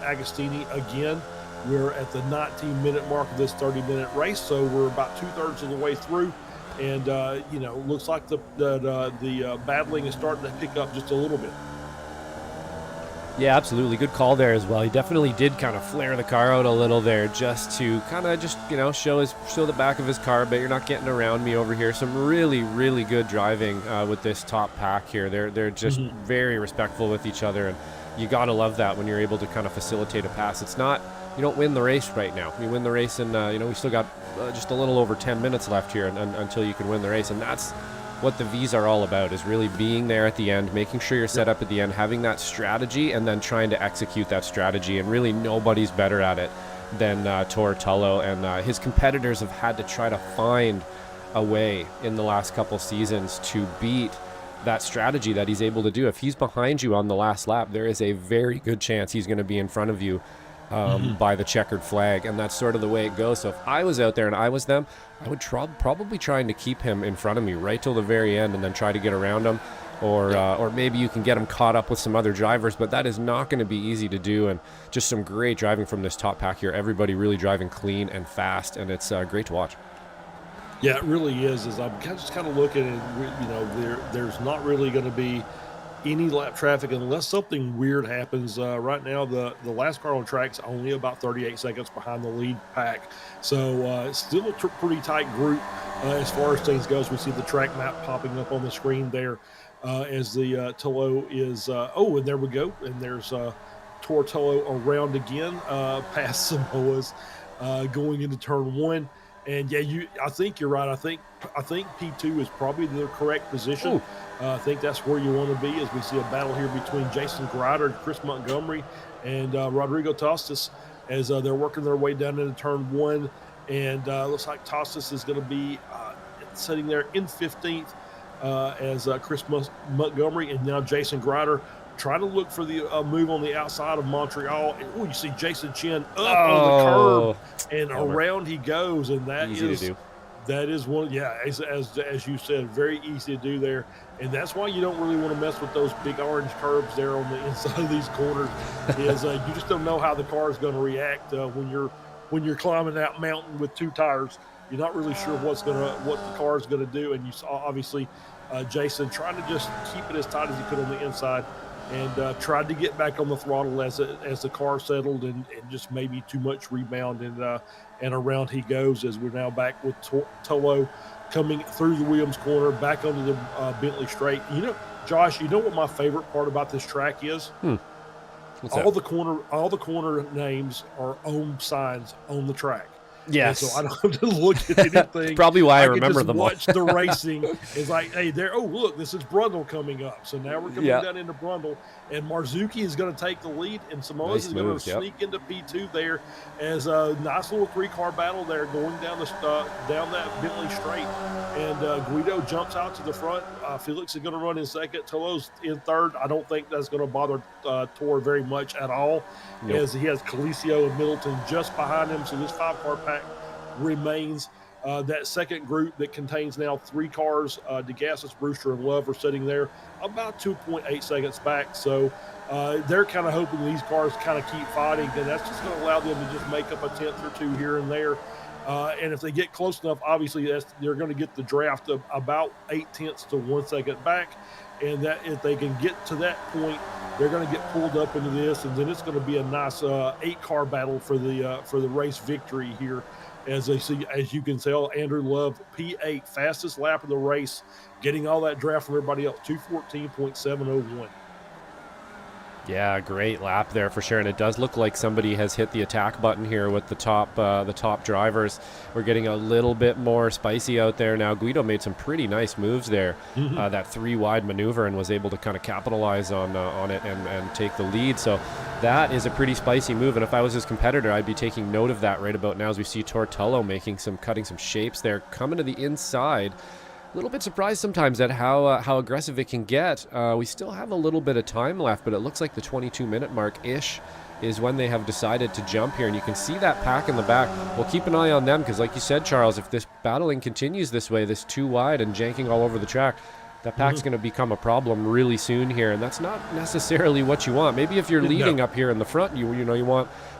Agostini again. We're at the 19-minute mark of this 30-minute race, so we're about 2/3 of the way through, and looks like the battling is starting to pick up just a little bit. Yeah, absolutely. Good call there as well. He definitely did kind of flare the car out a little there just to kind of show the back of his car, but you're not getting around me over here. Some really, really good driving with this top pack here. They're just very respectful with each other, and you got to love that when you're able to kind of facilitate a pass. It's not, you don't win the race right now. You win the race in, we still got just a little over 10 minutes left here until you can win the race, and that's what the V's are all about, is really being there at the end, making sure you're set up at the end, having that strategy, and then trying to execute that strategy. And really nobody's better at it than Tor Tullo, and his competitors have had to try to find a way in the last couple seasons to beat that strategy that he's able to do. If he's behind you on the last lap, there is a very good chance he's going to be in front of you by the checkered flag, and that's sort of the way it goes. So if I was out there and I was them, I would probably trying to keep him in front of me right till the very end, and then try to get around him, or maybe you can get him caught up with some other drivers, but that is not going to be easy to do. And just some great driving from this top pack here. Everybody really driving clean and fast, and it's great to watch. Yeah, it really is. As I'm just kind of looking, and there's not really going to be any lap traffic unless something weird happens. Right now, the last car on track is only about 38 seconds behind the lead pack. So it's still a pretty tight group as far as things goes. We see the track map popping up on the screen there as the Tullo is, and there we go. And there's Tor Tullo around again past Samoas going into turn one. And yeah, I think you're right. I think P2 is probably the correct position. I think that's where you want to be, as we see a battle here between Jason Grider and Chris Montgomery and Rodrigo Tostas as they're working their way down into turn one. And looks like Tostas is going to be sitting there in 15th as Chris Montgomery, and now Jason Grider trying to look for the move on the outside of Montreal. And you see Jason Chin up on the curb, and around he goes, and that easy is to do. That is one, yeah, as you said, very easy to do there, and that's why you don't really want to mess with those big orange curbs there on the inside of these corners. Is you just don't know how the car is going to react when you're climbing that mountain with two tires. You're not really sure what the car is going to do, and you saw obviously Jason trying to just keep it as tight as he could on the inside, and tried to get back on the throttle as the car settled, and just maybe too much rebound, and around he goes as we're now back with Tolo coming through the Williams corner back onto the Bentley straight. Josh, you know what my favorite part about this track is? What's all that? the corner names are own signs on the track. Yes. And so I don't have to look at anything. Probably why I can remember just them all. watch the racing. It's like, hey, there. Oh, look, this is Brundle coming up. So now we're coming down into Brundle, and Marzuki is going to take the lead, and Samoa's is going to sneak into P2 there as a nice little 3-car battle there going down that Bentley straight. And Guido jumps out to the front. Felix is going to run in second. Tolo's in third. I don't think that's going to bother Tor very much at all, as he has Colisio and Middleton just behind him. So this 5-car pack remains. That second group that contains now 3 cars, DeGassis, Brewster, and Love are sitting there about 2.8 seconds back. So they're kind of hoping these cars kind of keep fighting, and that's just going to allow them to just make up a tenth or two here and there. And if they get close enough, obviously they're going to get the draft of about 0.8 to 1 second back. And that if they can get to that point, they're going to get pulled up into this, and then it's going to be a nice 8-car battle for the race victory here. As you can tell, Andrew Love, P8, fastest lap of the race, getting all that draft from everybody else, 2:14.701. Yeah, great lap there for sure, and it does look like somebody has hit the attack button here with the top drivers. We're getting a little bit more spicy out there now. Guido made some pretty nice moves there, that 3-wide maneuver, and was able to kind of capitalize on it and take the lead. So that is a pretty spicy move, and if I was his competitor, I'd be taking note of that right about now as we see Tortello cutting some shapes there, coming to the inside. A little bit surprised sometimes at how aggressive it can get. We still have a little bit of time left, but it looks like the 22-minute mark-ish is when they have decided to jump here, and you can see that pack in the back. We'll keep an eye on them because, like you said, Charles, if this battling continues this way, this 2-wide and janking all over the track, that pack's going to become a problem really soon here, and that's not necessarily what you want. Maybe if you're leading up here in the front, you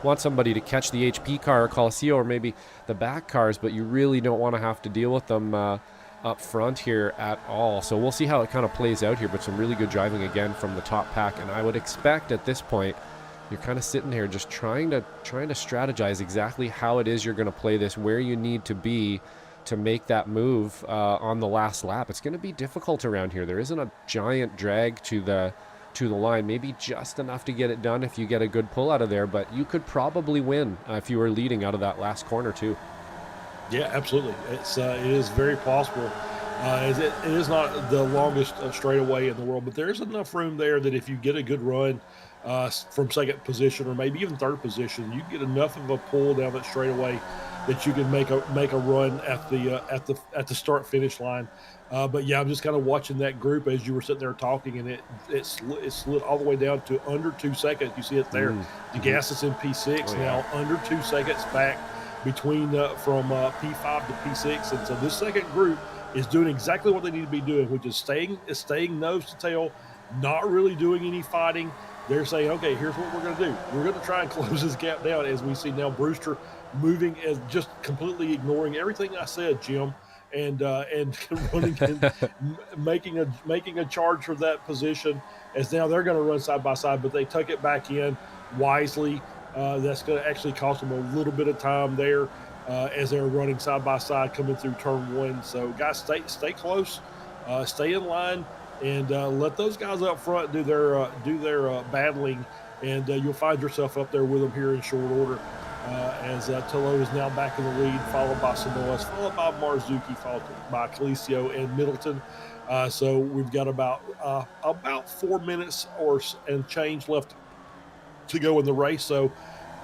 want somebody to catch the HP car or Coliseo or maybe the back cars, but you really don't want to have to deal with them up front here at all. So we'll see how it kind of plays out here, but some really good driving again from the top pack, and I would expect at this point you're kind of sitting here just trying to strategize exactly how it is you're going to play this, where you need to be to make that move on the last lap. It's going to be difficult around here. There isn't a giant drag to the line, maybe just enough to get it done if you get a good pull out of there, but you could probably win if you were leading out of that last corner too. Yeah, absolutely. It is very possible. It is not the longest straightaway in the world, but there is enough room there that if you get a good run from second position or maybe even third position, you get enough of a pull down that straightaway that you can make a run at the start finish line. But yeah, I'm just kind of watching that group as you were sitting there talking, and it slid all the way down to under 2 seconds. You see it there. DeGassis in P6 now under 2 seconds back between from P5 to P6, and so this second group is doing exactly what they need to be doing, which is staying nose to tail, not really doing any fighting. They're saying, okay, here's what we're going to do. We're going to try and close this gap down, as we see now Brewster moving as just completely ignoring everything I said, Jim, and running and making a charge for that position, as now they're going to run side by side, but they tuck it back in wisely. That's going to actually cost them a little bit of time there as they're running side by side coming through turn 1. So guys, stay close, stay in line, and let those guys up front do their battling, and you'll find yourself up there with them here in short order. As Tolo is now back in the lead, followed by Samoas, followed by Marzuki, followed by Colisio and Middleton. So we've got about 4 minutes and change left to go in the race, so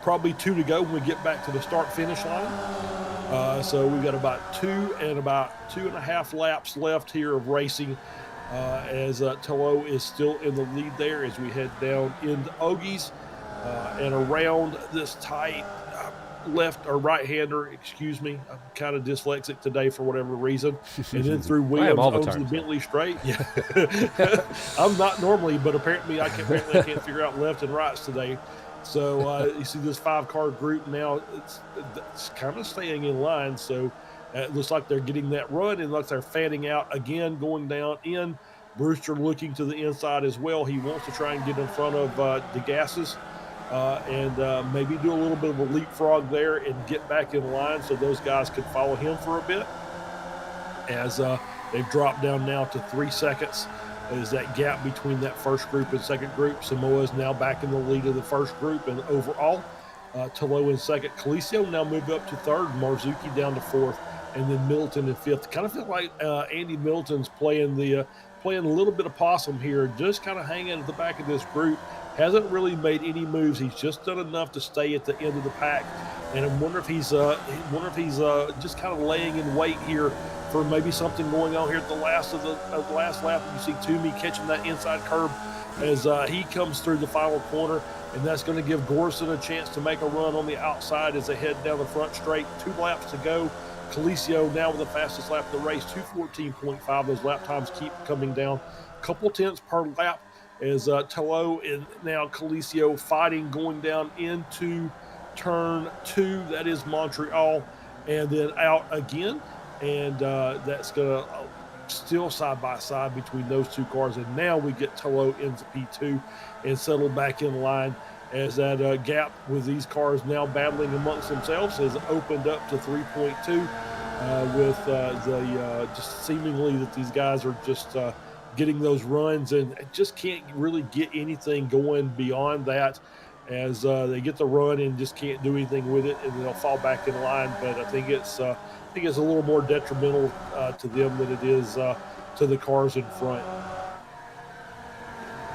probably 2 to go when we get back to the start finish line. So we've got about 2.5 laps left here of racing, as Tolo is still in the lead there as we head down into Ogie's and around this tight left or right-hander, excuse me. I'm kind of dyslexic today for whatever reason. And then through Williams owns the Bentley straight. Yeah. I'm not normally, but apparently I can't figure out left and rights today. So you see this 5-car group now, it's kind of staying in line. So it looks like they're getting that run, and looks they're fanning out again, going down in. Brewster looking to the inside as well. He wants to try and get in front of DeGassis and maybe do a little bit of a leapfrog there and get back in line so those guys could follow him for a bit. As they've dropped down now to 3 seconds. Is that gap between that first group and second group. Samoa is now back in the lead of the first group, and overall, Tolo in second. Colisio now moved up to third. Marzuki down to fourth, and then Middleton in fifth. Kind of feel like Andy Middleton's playing a little bit of possum here, just kind of hanging at the back of this group. Hasn't really made any moves. He's just done enough to stay at the end of the pack, and I wonder if he's just kind of laying in wait here for maybe something going on here at the last lap. You see Toomey catching that inside curb as he comes through the final corner, and that's going to give Gorson a chance to make a run on the outside as they head down the front straight. 2 laps to go. Colisio now with the fastest lap of the race, 2:14.5. Those lap times keep coming down, a couple tenths per lap as Tolo and now Colisio fighting going down into turn 2. That is Montreal, and then out again. And that's going to still side by side between those 2 cars. And now we get Tolo into P2 and settle back in line as that gap with these cars now battling amongst themselves has opened up to 3.2 with just seemingly that these guys are just getting those runs and just can't really get anything going beyond that as they get the run and just can't do anything with it, and they'll fall back in line. But I think it's a little more detrimental to them than it is to the cars in front.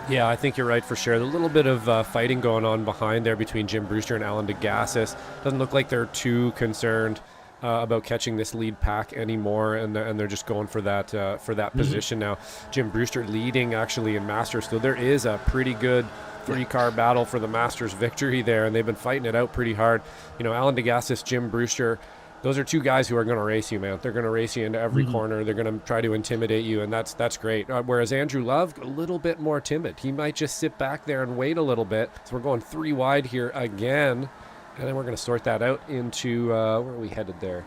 Yeah, I think you're right for sure. A little bit of fighting going on behind there between Jim Brewster and Alan DeGassis. Doesn't look like they're too concerned about catching this lead pack anymore, and they're just going for that position now. Jim Brewster leading actually in Masters, so there is a pretty good 3-car battle for the Masters victory there, and they've been fighting it out pretty hard. You know, Alan DeGassis, Jim Brewster, those are 2 guys who are going to race you, man. They're going to race you into every corner. They're going to try to intimidate you, and that's great. Whereas Andrew Love, a little bit more timid. He might just sit back there and wait a little bit. So we're going 3 wide here again, and then we're going to sort that out into where are we headed there?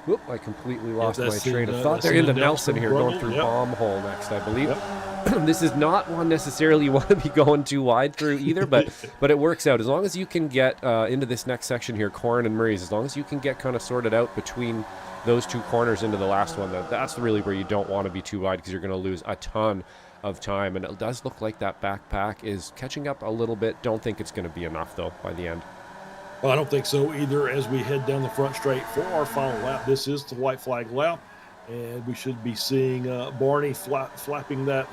Whoop, I completely lost my train of thought. They're into Nelson here, going through Bomb Hole next, I believe. Yep. This is not one necessarily you want to be going too wide through either, but it works out. As long as you can get into this next section here, Corn and Murray's, as long as you can get kind of sorted out between those 2 corners into the last one, that's really where you don't want to be too wide because you're going to lose a ton of time. And it does look like that backpack is catching up a little bit. Don't think it's going to be enough, though, by the end. Well, I don't think so either as we head down the front straight for our final lap. This is the white flag lap, and we should be seeing Barney flapping that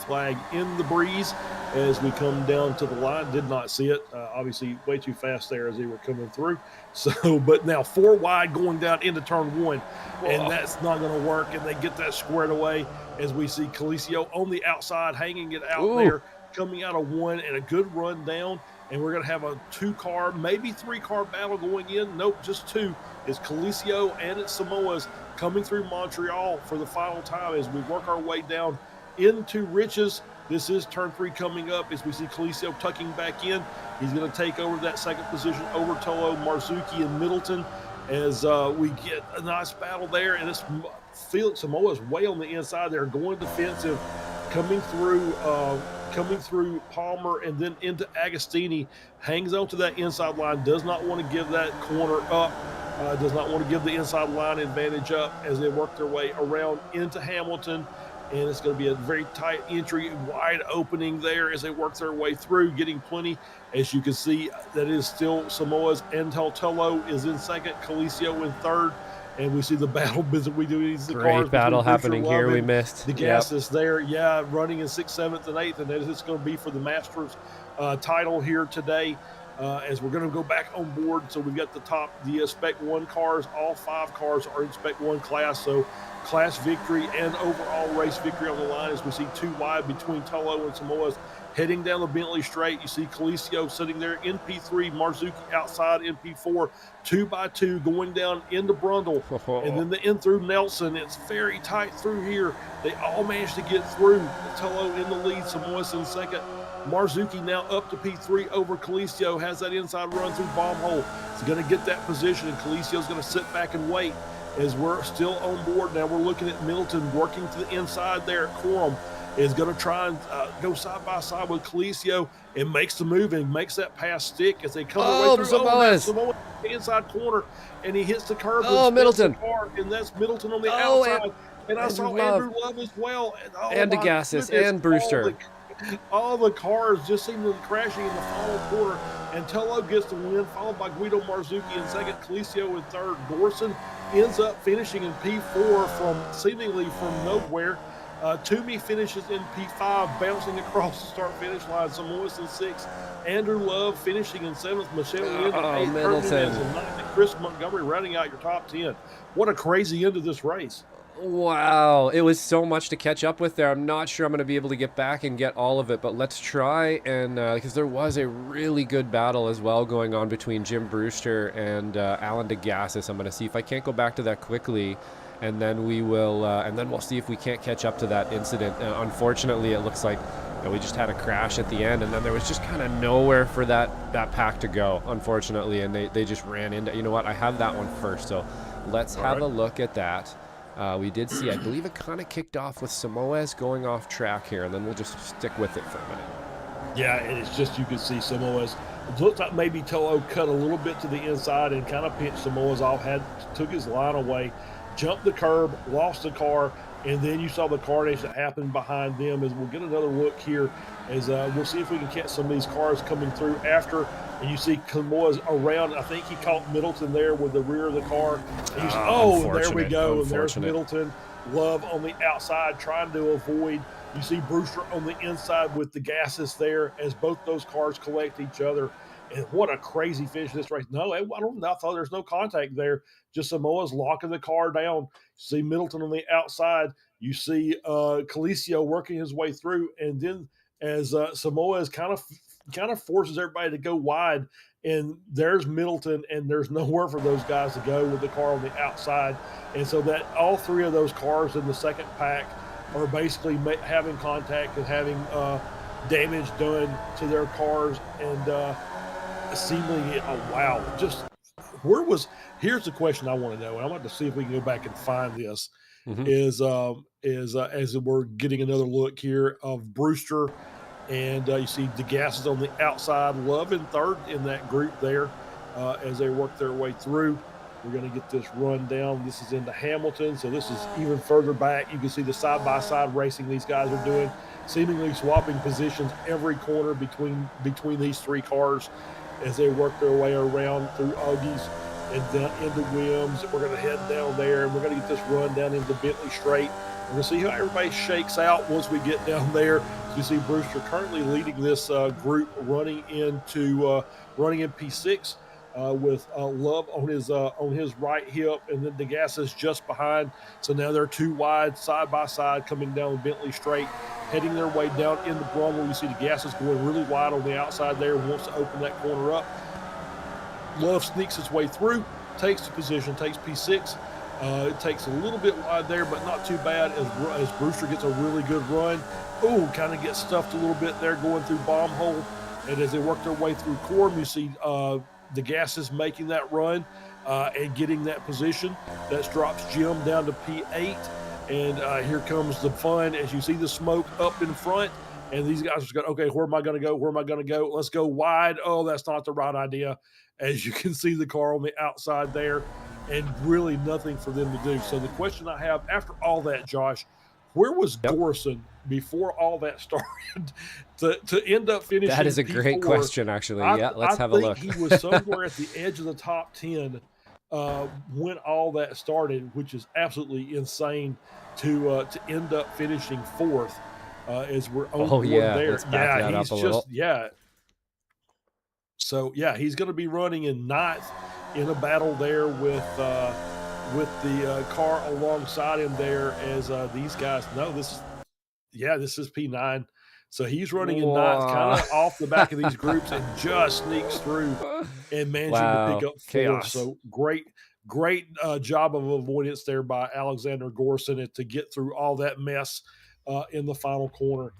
flag in the breeze as we come down to the line. Did not see it. Obviously, way too fast there as they were coming through. So, but now 4 wide going down into turn 1, and that's not going to work, and they get that squared away as we see Colisio on the outside hanging it out there, coming out of 1 and a good run down. And we're going to have a 2-car, maybe 3-car battle going in. Nope, just 2. It's Colisio and it's Samoa's coming through Montreal for the final time as we work our way down into Riches. This is turn 3 coming up as we see Colisio tucking back in. He's going to take over that second position over Tolo, Marzuki, and Middleton as we get a nice battle there. And it's Felix Samoa's way on the inside there, going defensive, coming through Palmer and then into Agostini, hangs on to that inside line, does not want to give that corner up, does not want to give the inside line advantage up as they work their way around into Hamilton. And it's going to be a very tight entry, wide opening there as they work their way through, getting plenty. As you can see, that is still Samoa's. Tolo is in second, Colisio in third. And we see the battle visit we do. Great battle happening here. We missed. The gas is there. Yeah, running in 6th, 7th, and 8th. And that is going to be for the Masters title here today. as we're going to go back on board. So we've got the Spec 1 cars. All 5 cars are in Spec 1 class. So class victory and overall race victory on the line as we see 2 wide between Tolo and Samoas heading down the Bentley Straight. You see Colisio sitting there in P3, Marzuki outside in P4, 2 by 2 going down into Brundle, and then the in through Nelson. It's very tight through here. They all managed to get through. Tolo in the lead, Samoas in second. Marzuki now up to P3 over Colisio, has that inside run through Bomb Hole. He's going to get that position, and Colisio's going to sit back and wait as we're still on board. Now we're looking at Middleton working to the inside there. Quorum is going to try and go side by side with Colisio and makes the move and makes that pass stick as they come their way through. Samoa inside corner, and he hits the curb. Middleton. And that's Middleton on the outside. And I saw Andrew Love as well. And DeGassis and Brewster. All the cars just seem to be crashing in the final quarter, and Tello gets the win, followed by Guido Marzuki in second, Colisio in third. Gorson ends up finishing in P4 seemingly from nowhere. Toomey finishes in P5, bouncing across the start-finish line. Samoas in 6th. Andrew Love finishing in 7th. Michelle in 8th. Middleton. In 9th. Chris Montgomery rounding out your top 10. What a crazy end of this race. Wow, it was so much to catch up with there. I'm not sure I'm going to be able to get back and get all of it, but let's try. And because there was a really good battle as well going on between Jim Brewster and Alan DeGassis. I'm going to see if I can't go back to that quickly, and then we will, and then we'll see if we can't catch up to that incident. Unfortunately, it looks like we just had a crash at the end, and then there was just kind of nowhere for that pack to go, unfortunately, and they just ran into. You know what? I have that one first, so let's have a look at that. We did see, I believe it kind of kicked off with Samoas going off track here, and then we'll just stick with it for a minute. Yeah, and it's just, you can see Samoas. It looked like maybe Tolo cut a little bit to the inside and kind of pinched Samoas off, took his line away, jumped the curb, lost the car, and then you saw the carnage that happened behind them. As we'll get another look here as we'll see if we can catch some of these cars coming through after. And you see Samoa's around. I think he caught Middleton there with the rear of the car. And there we go. And there's Middleton. Love on the outside trying to avoid. You see Brewster on the inside with the gases there as both those cars collect each other. And what a crazy finish this race. No, I thought there's no contact there. Just Samoa's locking the car down. You see Middleton on the outside. You see Colisio working his way through. And then as Samoa is kind of forces everybody to go wide, and there's Middleton, and there's nowhere for those guys to go with the car on the outside. And so that all 3 of those cars in the second pack are basically having contact and having damage done to their cars. And seemingly, wow, just here's the question I want to know, and I'm going to see if we can go back and find this. Is as we're getting another look here of Brewster, and you see DeGassis on the outside, Love in third in that group there as they work their way through. We're going to get this run down. This is into Hamilton, so this is even further back. You can see the side-by-side racing these guys are doing, seemingly swapping positions every corner between these 3 cars as they work their way around through Augie's and down into Williams. We're going to head down there, and we're going to get this run down into Bentley Straight. We're going to see how everybody shakes out once we get down there. So you see Brewster currently leading this group, running in P6 with Love on his right hip, and then DeGassis just behind. So now they're 2 wide, side by side, coming down the Bentley Straight, heading their way down into Brumwell. You see DeGassis going really wide on the outside there, wants to open that corner up. Love sneaks his way through, takes the position, takes P6. It takes a little bit wide there, but not too bad as Brewster gets a really good run. Kind of gets stuffed a little bit there going through Bomb Hole. And as they work their way through Quorum, you see DeGassis making that run and getting that position. That drops Jim down to P8. And here comes the fun as you see the smoke up in front. And these guys are going, okay, where am I going to go? Where am I going to go? Let's go wide. Oh, that's not the right idea. As you can see the car on the outside there, and really nothing for them to do. So the question I have after all that, Josh, where was Gorson before all that started to end up finishing? That is a P4? Great question, actually. Let's have a look. He was somewhere at the edge of the top 10 when all that started, which is absolutely insane to end up finishing 4th as we're on board there. Let's back that up a little. So yeah, he's going to be running in ninth in a battle there with the car alongside him there. As these guys know, this is P9. So he's running in ninth, kind Whoa. of off the back of these groups, and just sneaks through and managing to pick Wow. up fourth. Chaos. So great job of avoidance there by Alexander Gorson to get through all that mess in the final corner.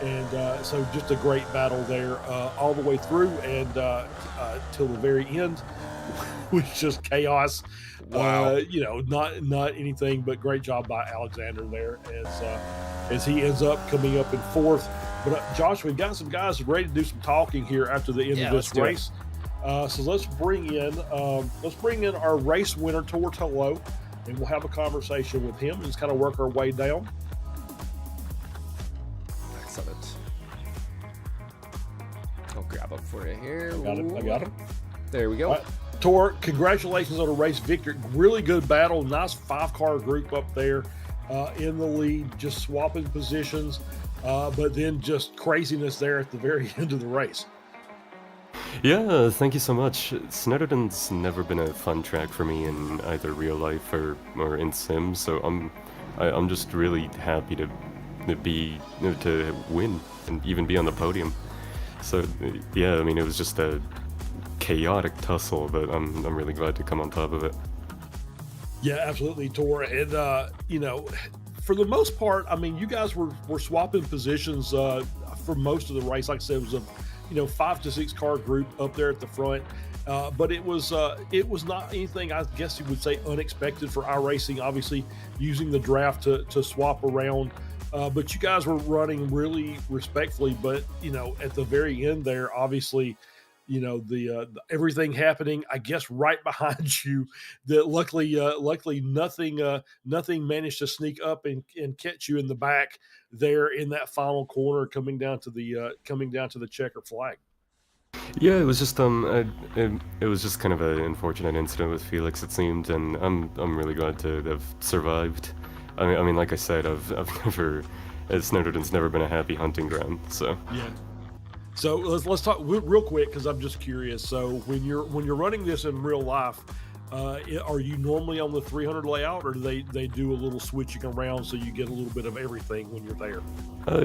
And so just a great battle there all the way through and till the very end, which is just chaos. Wow. Not anything but great job by Alexander there as he ends up coming up in fourth. But Josh, we've got some guys ready to do some talking here after the end of this race. So let's bring in our race winner, Tortello, and we'll have a conversation with him and just kind of work our way down. Excellent. I'll grab him for you here. I got him. There we go. Right. Tor, congratulations on a race victory. Really good battle. Nice 5-car group up there in the lead, just swapping positions, but then just craziness there at the very end of the race. Yeah, thank you so much. Snetterton's never been a fun track for me in either real life or in Sims, so I'm just really happy to win and even be on the podium. So yeah, I mean, it was just a chaotic tussle, but I'm really glad to come on top of it. Yeah, absolutely, Tor. And for the most part, I mean, you guys were swapping positions for most of the race. Like I said, it was a 5 to 6 car group up there at the front. But it was not anything, I guess you would say, unexpected for iRacing, obviously using the draft to swap around. But you guys were running really respectfully. But, at the very end there, obviously, the everything happening, I guess, right behind you, that luckily nothing managed to sneak up and catch you in the back there in that final corner coming down to the checker flag. Yeah, it was just it was just kind of an unfortunate incident with Felix, it seemed, and I'm really glad to have survived. I mean, like I said, Snetterton's never been a happy hunting ground, so. Yeah. So let's talk real quick, because I'm just curious. So when you're running this in real life, are you normally on the 300 layout, or do they do a little switching around so you get a little bit of everything when you're there?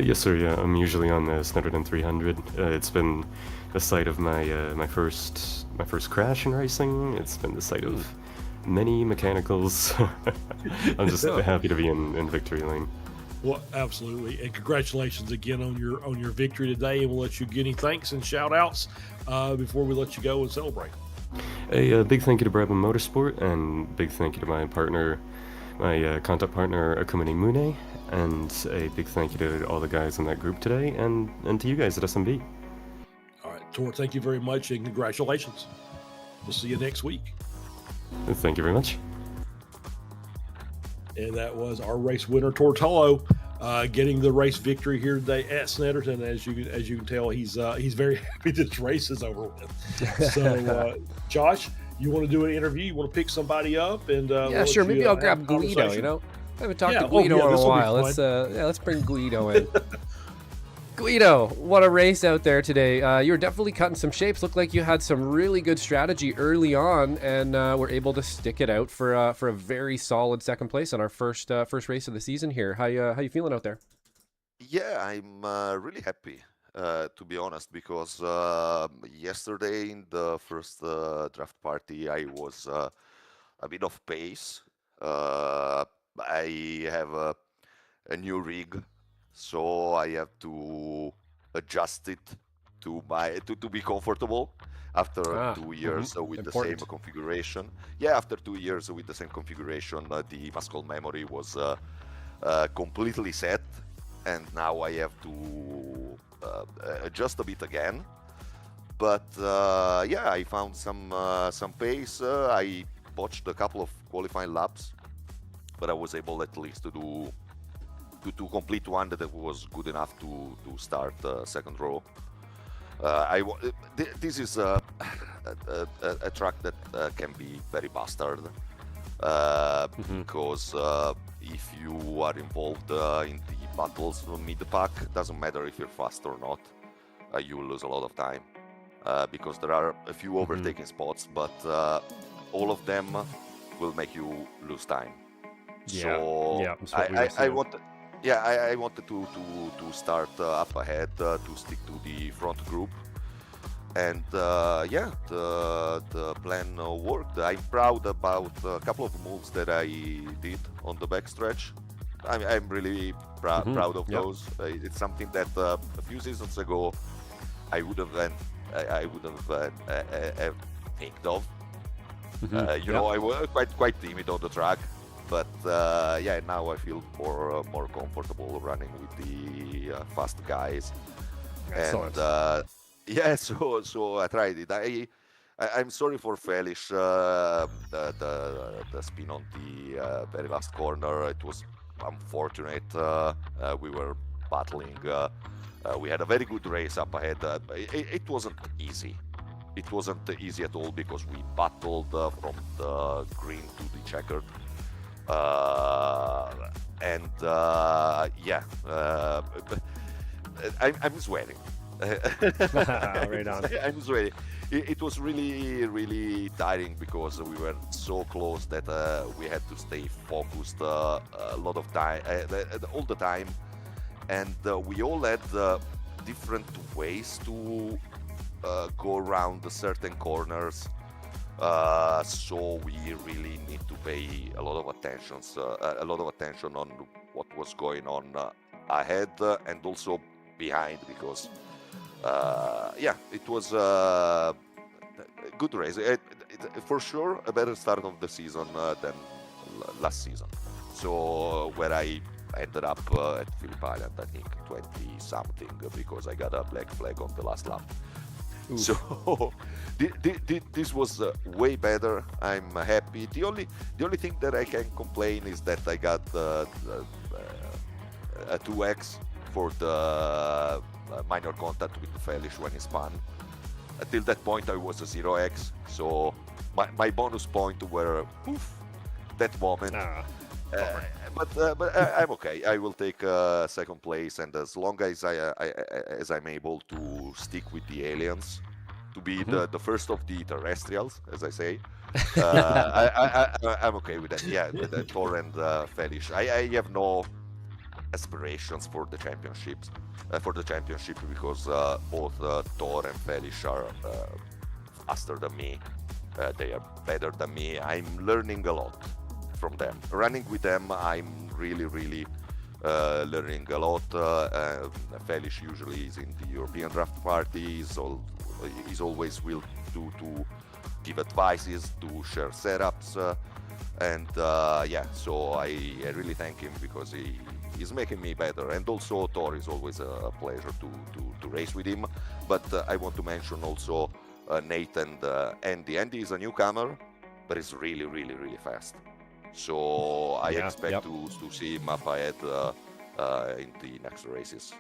Yes, sir. Yeah, I'm usually on the Snetterton 300. It's been the site of my first crash in racing. It's been the site of many mechanicals. I'm just happy to be in victory lane. Well, absolutely, and congratulations again on your victory today. And we'll let you get any thanks and shout outs before we let you go and celebrate. A big thank you to Brabham Motorsport, and big thank you to my partner, my contact partner Akumani Mune, and a big thank you to all the guys in that group today, and to you guys at SMB. All right, Tor, thank you very much, and congratulations. We'll see you next week. Thank you very much. And that was our race winner, Tortello, getting the race victory here today at Snetterton. As you can tell, he's very happy this race is over with. So, Josh, you want to do an interview? You want to pick somebody up? And yeah, sure. Maybe I'll grab Guido. I haven't talked to Guido in a while. Let's bring Guido in. Guido, what a race out there today. You were definitely cutting some shapes. Looked like you had some really good strategy early on, and were able to stick it out for a very solid second place on our first race of the season here. How you feeling out there? Yeah, I'm really happy, to be honest, because yesterday in the first draft party, I was a bit off pace. I have a new rig, so I have to adjust it to be comfortable after 2 years with the same configuration. Yeah, after 2 years with the same configuration, the muscle memory was completely set, and now I have to adjust a bit again. But yeah, I found some pace. I botched a couple of qualifying laps, but I was able at least to complete one that was good enough to start second row. This is a track that can be very bastard because if you are involved in the battles mid-pack, doesn't matter if you're fast or not, you will lose a lot of time. because there are a few overtaking spots, but all of them will make you lose time. So that's what we were I saying. wanted to start up ahead, to stick to the front group, and the plan worked. I'm proud about a couple of moves that I did on the backstretch. I'm really proud of those. It's something that a few seasons ago I would have think of. I was quite timid on the track, but now I feel more comfortable running with the fast guys. Excellent. And so I tried it. I'm sorry for Felix, the spin on the very last corner. It was unfortunate. We were battling. We had a very good race up ahead. It wasn't easy. It wasn't easy at all because we battled from the green to the checkered. I'm sweating. Right on. I'm sweating. It was really tiring because we were so close that we had to stay focused a lot of time, all the time, and we all had different ways to go around certain corners. So we really need to pay a lot of attention on what was going on ahead and also behind, because it was a good race. For sure, a better start of the season than last season. So where I ended up at Phillip Island, I think 20 something, because I got a black flag on the last lap. Oof. So this was way better. I'm happy. The only thing that I can complain is that I got a 2x for the minor contact with Felix when he spun. Until that point I was a 0x, so my bonus point were that moment. But I'm okay. I will take second place, and as long as I'm able to stick with the aliens, to be the first of the terrestrials, as I say, I'm okay with that. Yeah, with Thor and Felix. I have no aspirations for the championships, because both Thor and Felix are faster than me. They are better than me. I'm learning a lot from them. Running with them, I'm really learning a lot. Felix usually is in the European draft party, so he's always will to give advices, to share setups, so I really thank him because he's making me better. And also Thor is always a pleasure to race with him. But I want to mention also Nate and Andy. Andy is a newcomer, but he's really fast. So I expect to see him up ahead in the next races.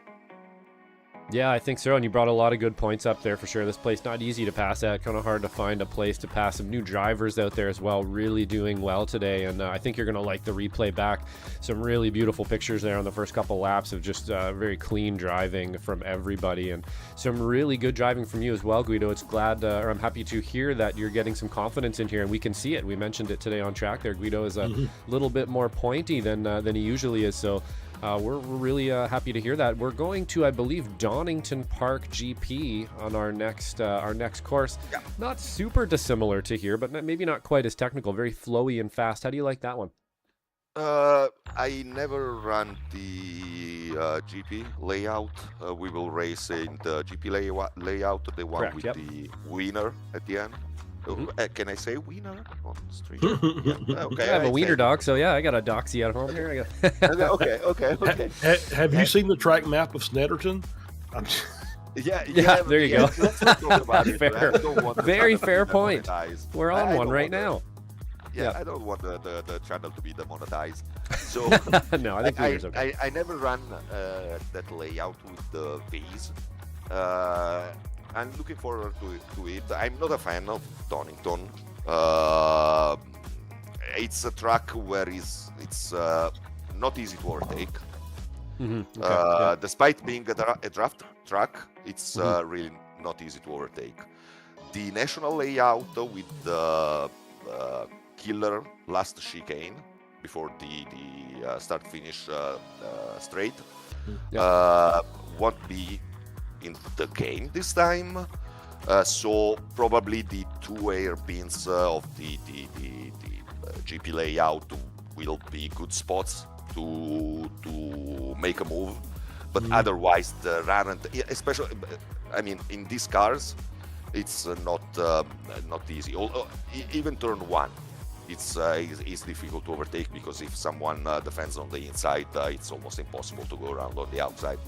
Yeah, I think so, and you brought a lot of good points up there for sure. This place not easy to pass at, kind of hard to find a place to pass. Some new drivers out there as well, really doing well today, and I think you're going to like the replay back. Some really beautiful pictures there on the first couple laps of just very clean driving from everybody, and some really good driving from you as well, Guido. It's I'm happy to hear that you're getting some confidence in here, and we can see it. We mentioned it today on track there. Guido is a little bit more pointy than he usually is, so we're really happy to hear that. We're going to, I believe, Donington Park GP on our next course. Yeah. Not super dissimilar to here, but maybe not quite as technical. Very flowy and fast. How do you like that one? I never run the GP layout. We will race in the GP layout, the one Correct, with yep. the winner at the end. Can I say wiener on the street? Okay, I have a wiener dog, so yeah, I got a doxy at home here. Okay. Have you seen the track map of Snetterton? Yeah, there you go. Let's talk about it. Fair. Very fair point. We're on one right now. I don't want the channel to be demonetized. So no, I think wiener's okay. I never run that layout with the V's. I'm looking forward to it. I'm not a fan of Donington. It's a track where it's not easy to overtake. Despite being a draft track, it's really not easy to overtake. The national layout with the killer last chicane before the start-finish straight won't be in the game this time. So probably the two hairpins of the GP layout will be good spots to make a move. But otherwise, the run, and especially, I mean, in these cars, it's not easy. Even turn one, it's difficult to overtake, because if someone defends on the inside, it's almost impossible to go around on the outside.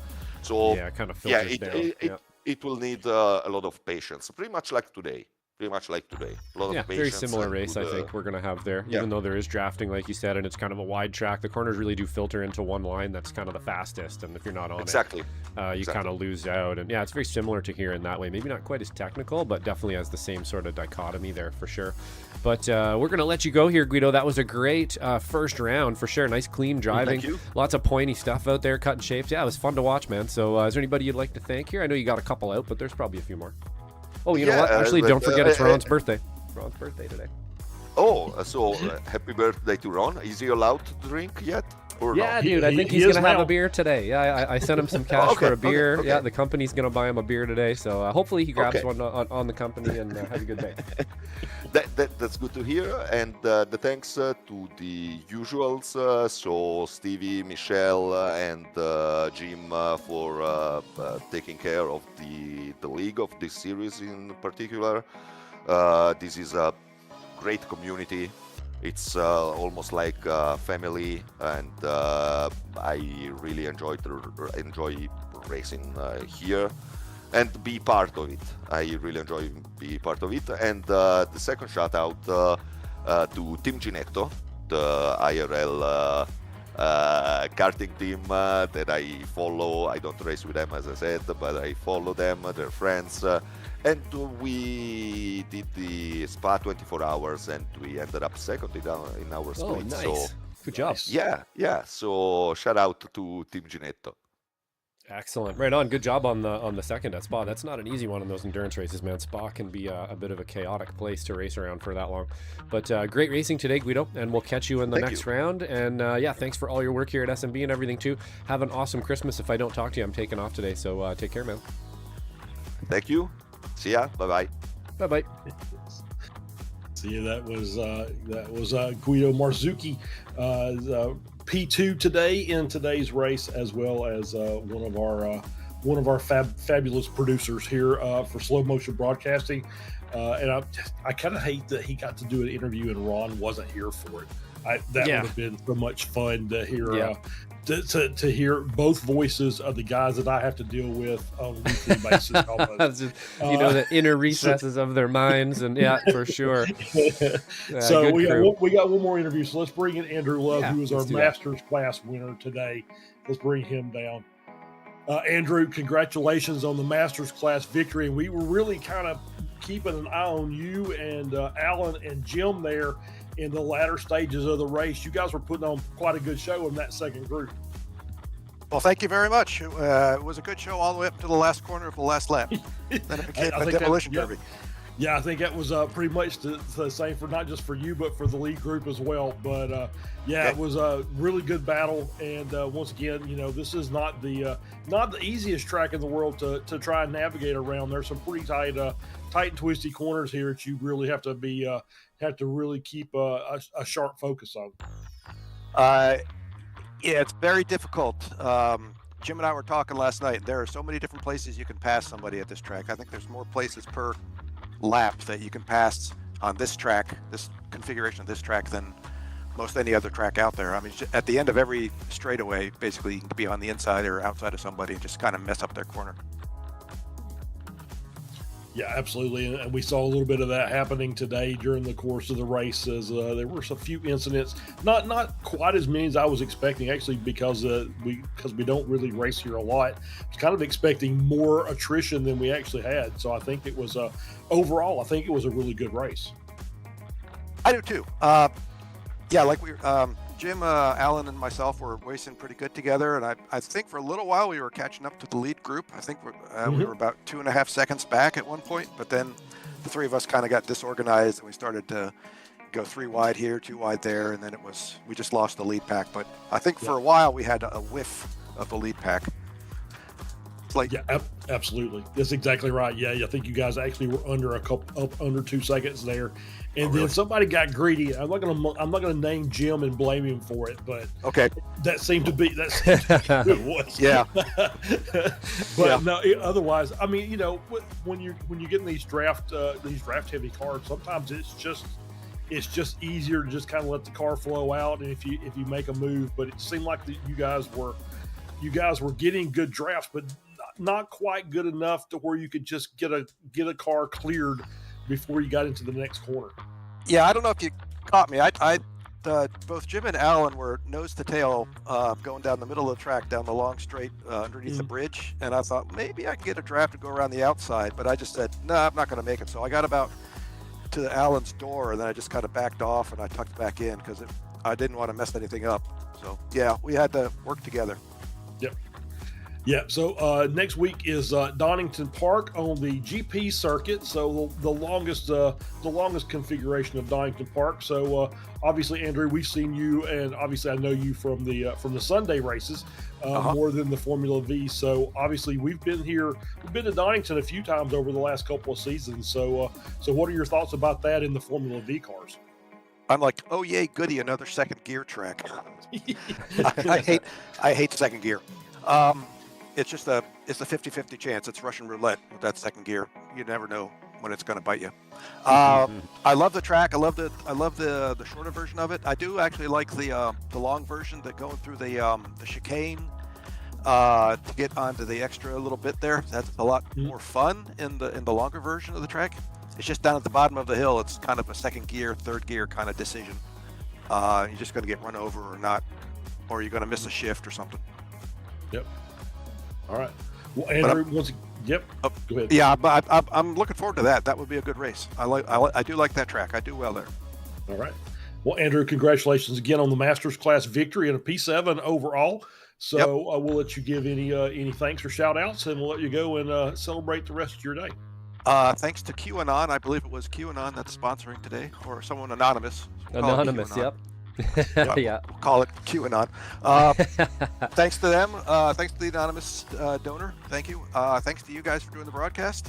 So yeah, kind of filters down. It will need a lot of patience, pretty much like today. A lot of patience. Very similar race, I think, we're going to have there, even though there is drafting, like you said, and it's kind of a wide track. The corners really do filter into one line that's kind of the fastest, and if you're not on it, you kind of lose out. And yeah, it's very similar to here in that way. Maybe not quite as technical, but definitely has the same sort of dichotomy there for sure. But we're going to let you go here, Guido. That was a great first round for sure. Nice, clean driving. Thank you. Lots of pointy stuff out there, cutting shapes. Yeah, it was fun to watch, man. So is there anybody you'd like to thank here? I know you got a couple out, but there's probably a few more. Oh, you know what? Actually, don't forget it's Ron's birthday. Ron's birthday today. Oh, so happy birthday to Ron. Is he allowed to drink yet? Or yeah, not? Dude, I think he's going to have a beer today. Yeah, I sent him some cash for a beer. Okay. Yeah, the company's going to buy him a bear today. So hopefully he grabs one on the company, and have a good day. That's good to hear. And the thanks to the usuals. So Stevie, Michelle, and Jim for taking care of the league, of this series in particular. This is a great community. It's almost like family, and I really enjoy racing here and be part of it. I really enjoy be part of it. And the second shout out to Team Ginetto, the IRL karting team that I follow. I don't race with them, as I said, but I follow them. They're friends. And we did the Spa 24 hours, and we ended up second in our split. Oh, nice. So, good job. Yeah. So shout out to Team Ginetto. Excellent. Right on. Good job on the second at Spa. That's not an easy one in those endurance races, man. Spa can be a bit of a chaotic place to race around for that long. But great racing today, Guido, and we'll catch you in the next round. And thanks for all your work here at SMB and everything too. Have an awesome Christmas. If I don't talk to you, I'm taking off today. So take care, man. Thank you. See ya. Bye-bye. Bye-bye. See, that was Guido Marzucchi, P2 today in today's race, as well as one of our fabulous producers here for Slow Motion Broadcasting. And I kind of hate that he got to do an interview and Ron wasn't here for it. That would have been so much fun to hear. Yeah. To hear both voices of the guys that I have to deal with on a weekly basis. Almost. Just, the inner recesses of their minds, and for sure. So we got one more interview. So let's bring in Andrew Love, who is our Masters class winner today. Let's bring him down. Andrew, congratulations on the Masters class victory. And we were really kind of keeping an eye on you and Alan and Jim there in the latter stages of the race. You guys were putting on quite a good show in that second group. Well, thank you very much. It was a good show all the way up to the last corner of the last lap. Then it became a demolition derby. Yeah, I think that was pretty much the same for not just for you, but for the lead group as well. But it was a really good battle. And once again, this is not the easiest track in the world to try and navigate around. There's some pretty tight and twisty corners here that you really have to really keep a sharp focus on. It's very difficult. Jim and I were talking last night. There are so many different places you can pass somebody at this track. I think there's more places per lap that you can pass on this track, this configuration of this track, than most any other track out there. I mean, at the end of every straightaway, basically you can be on the inside or outside of somebody and just kind of mess up their corner. Yeah, absolutely. And we saw a little bit of that happening today during the course of the race, as there were a few incidents, not quite as many as I was expecting, actually, because we don't really race here a lot. I was kind of expecting more attrition than we actually had. So I think it was overall, I think it was a really good race. I do too. Like Jim, Alan, and myself were racing pretty good together, and I think for a little while we were catching up to the lead group. I think we were about 2.5 seconds back at one point, but then the three of us kind of got disorganized, and we started to go 3 wide here, 2 wide there, and then we just lost the lead pack. But I think for a while we had a whiff of the lead pack. It's like, yeah, absolutely. That's exactly right. Yeah, I think you guys actually were under under 2 seconds there, and then somebody got greedy. I'm not gonna name Jim and blame him for it, but okay, that seemed to be who it was. Yeah. But no, otherwise, I mean, you know, when you're getting these draft heavy cars, sometimes it's just easier to just kind of let the car flow out, and if you make a move. But it seemed like you guys were getting good drafts, but not quite good enough to where you could just get a car cleared before you got into the next corner. Yeah, I don't know if you caught me. Both Jim and Alan were nose to tail going down the middle of the track, down the long straight underneath the bridge, and I thought maybe I could get a draft to go around the outside, but I just said, no, I'm not going to make it. So I got about to Alan's door, and then I just kind of backed off and I tucked back in because I didn't want to mess anything up. So yeah, we had to work together. Yep. Yeah, so next week is Donington Park on the GP circuit. So the longest configuration of Donington Park. So obviously, Andrew, we've seen you, and obviously I know you from the Sunday races more than the Formula V. So obviously we've been to Donington a few times over the last couple of seasons. So what are your thoughts about that in the Formula V cars? I'm like, oh yay, goody, another second gear track. I hate second gear. It's just a 50-50 chance. It's Russian roulette with that second gear. You never know when it's going to bite you. I love the track. I love the shorter version of it. I do actually like the long version that going through the chicane to get onto the extra little bit there. That's a lot more fun in the longer version of the track. It's just down at the bottom of the hill. It's kind of a second gear, third gear kind of decision. You're just going to get run over or not, or you're going to miss a shift or something. Yep. All right. Well, Andrew, go ahead. Yeah, but I'm looking forward to that. That would be a good race. I do like that track. I do well there. All right. Well, Andrew, congratulations again on the Masters class victory and a P7 overall. So we'll let you give any thanks or shout outs, and we'll let you go and celebrate the rest of your day. Thanks to QAnon. I believe it was QAnon that's sponsoring today, or someone anonymous. Anonymous, yep. Yeah. We'll call it QAnon. Thanks to them. Thanks to the anonymous donor. Thank you. Thanks to you guys for doing the broadcast.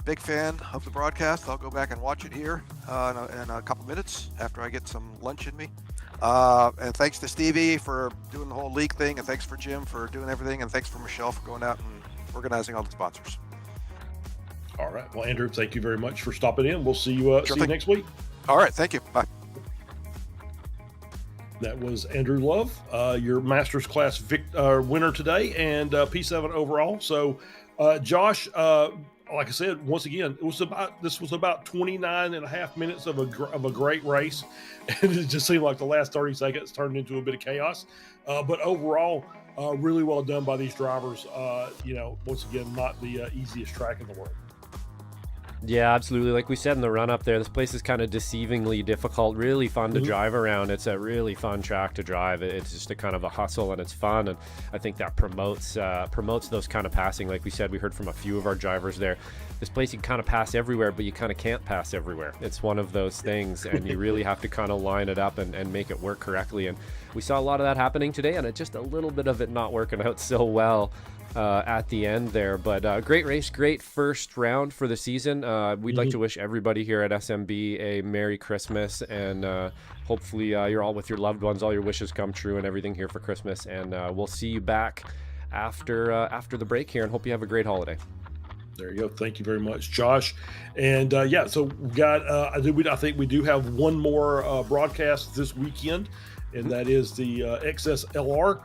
Big fan of the broadcast. I'll go back and watch it here in a couple minutes after I get some lunch in me. And thanks to Stevie for doing the whole league thing, and thanks for Jim for doing everything, and thanks for Michelle for going out and organizing all the sponsors. All right. Well, Andrew, thank you very much for stopping in. We'll see you next week. All right. Thank you. Bye. That was Andrew Love, your Masters class winner today, and P7 overall. So, Josh, like I said, once again, this was about 29 and a half minutes of a great race, and it just seemed like the last 30 seconds turned into a bit of chaos. But overall, really well done by these drivers. Once again, not the easiest track in the world. Yeah, absolutely. Like we said in the run up there, this place is kind of deceivingly difficult, really fun to drive around. It's a really fun track to drive. It's just a kind of a hustle, and it's fun. And I think that promotes those kind of passing. Like we said, we heard from a few of our drivers there. This place, you can kind of pass everywhere, but you kind of can't pass everywhere. It's one of those things, and you really have to kind of line it up and make it work correctly. And we saw a lot of that happening today, and just a little bit of it not working out so well at the end there. But great race, great first round for the season. We'd like to wish everybody here at SMB a Merry Christmas, and hopefully you're all with your loved ones, all your wishes come true and everything here for Christmas. And we'll see you back after the break here, and hope you have a great holiday. There you go. Thank you very much, Josh. And so we've got I think we do have one more broadcast this weekend, and that is the XSLR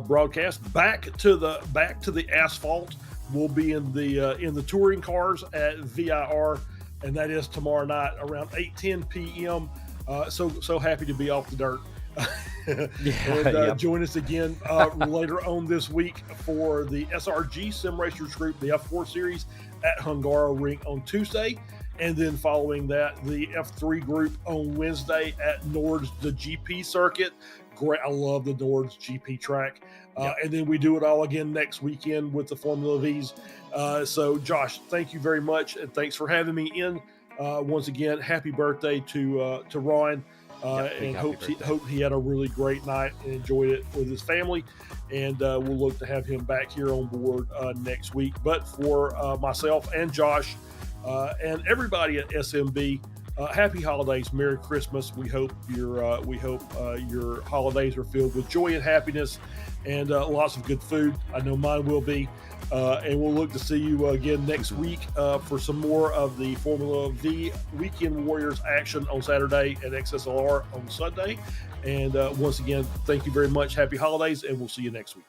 broadcast. Back to the asphalt. We'll be in the touring cars at VIR, and that is tomorrow night around 8:10 p.m. So happy to be off the dirt. Join us again later on this week for the SRG Sim Racers Group, the F4 Series at Hungaroring on Tuesday. And then following that, the F3 group on Wednesday at Nord's, the GP circuit. Great. I love the Nord's GP track. And then we do it all again next weekend with the Formula Vs. So, Josh, thank you very much, and thanks for having me in. Once again, happy birthday to Ron, and hope he had a really great night and enjoyed it with his family. And we'll look to have him back here on board next week. But for myself and Josh and everybody at SMB, happy holidays, Merry Christmas. We hope your holidays are filled with joy and happiness, and lots of good food. I know mine will be. And we'll look to see you again next week for some more of the Formula V Weekend Warriors action on Saturday and XSLR on Sunday. And once again, thank you very much. Happy holidays, and we'll see you next week.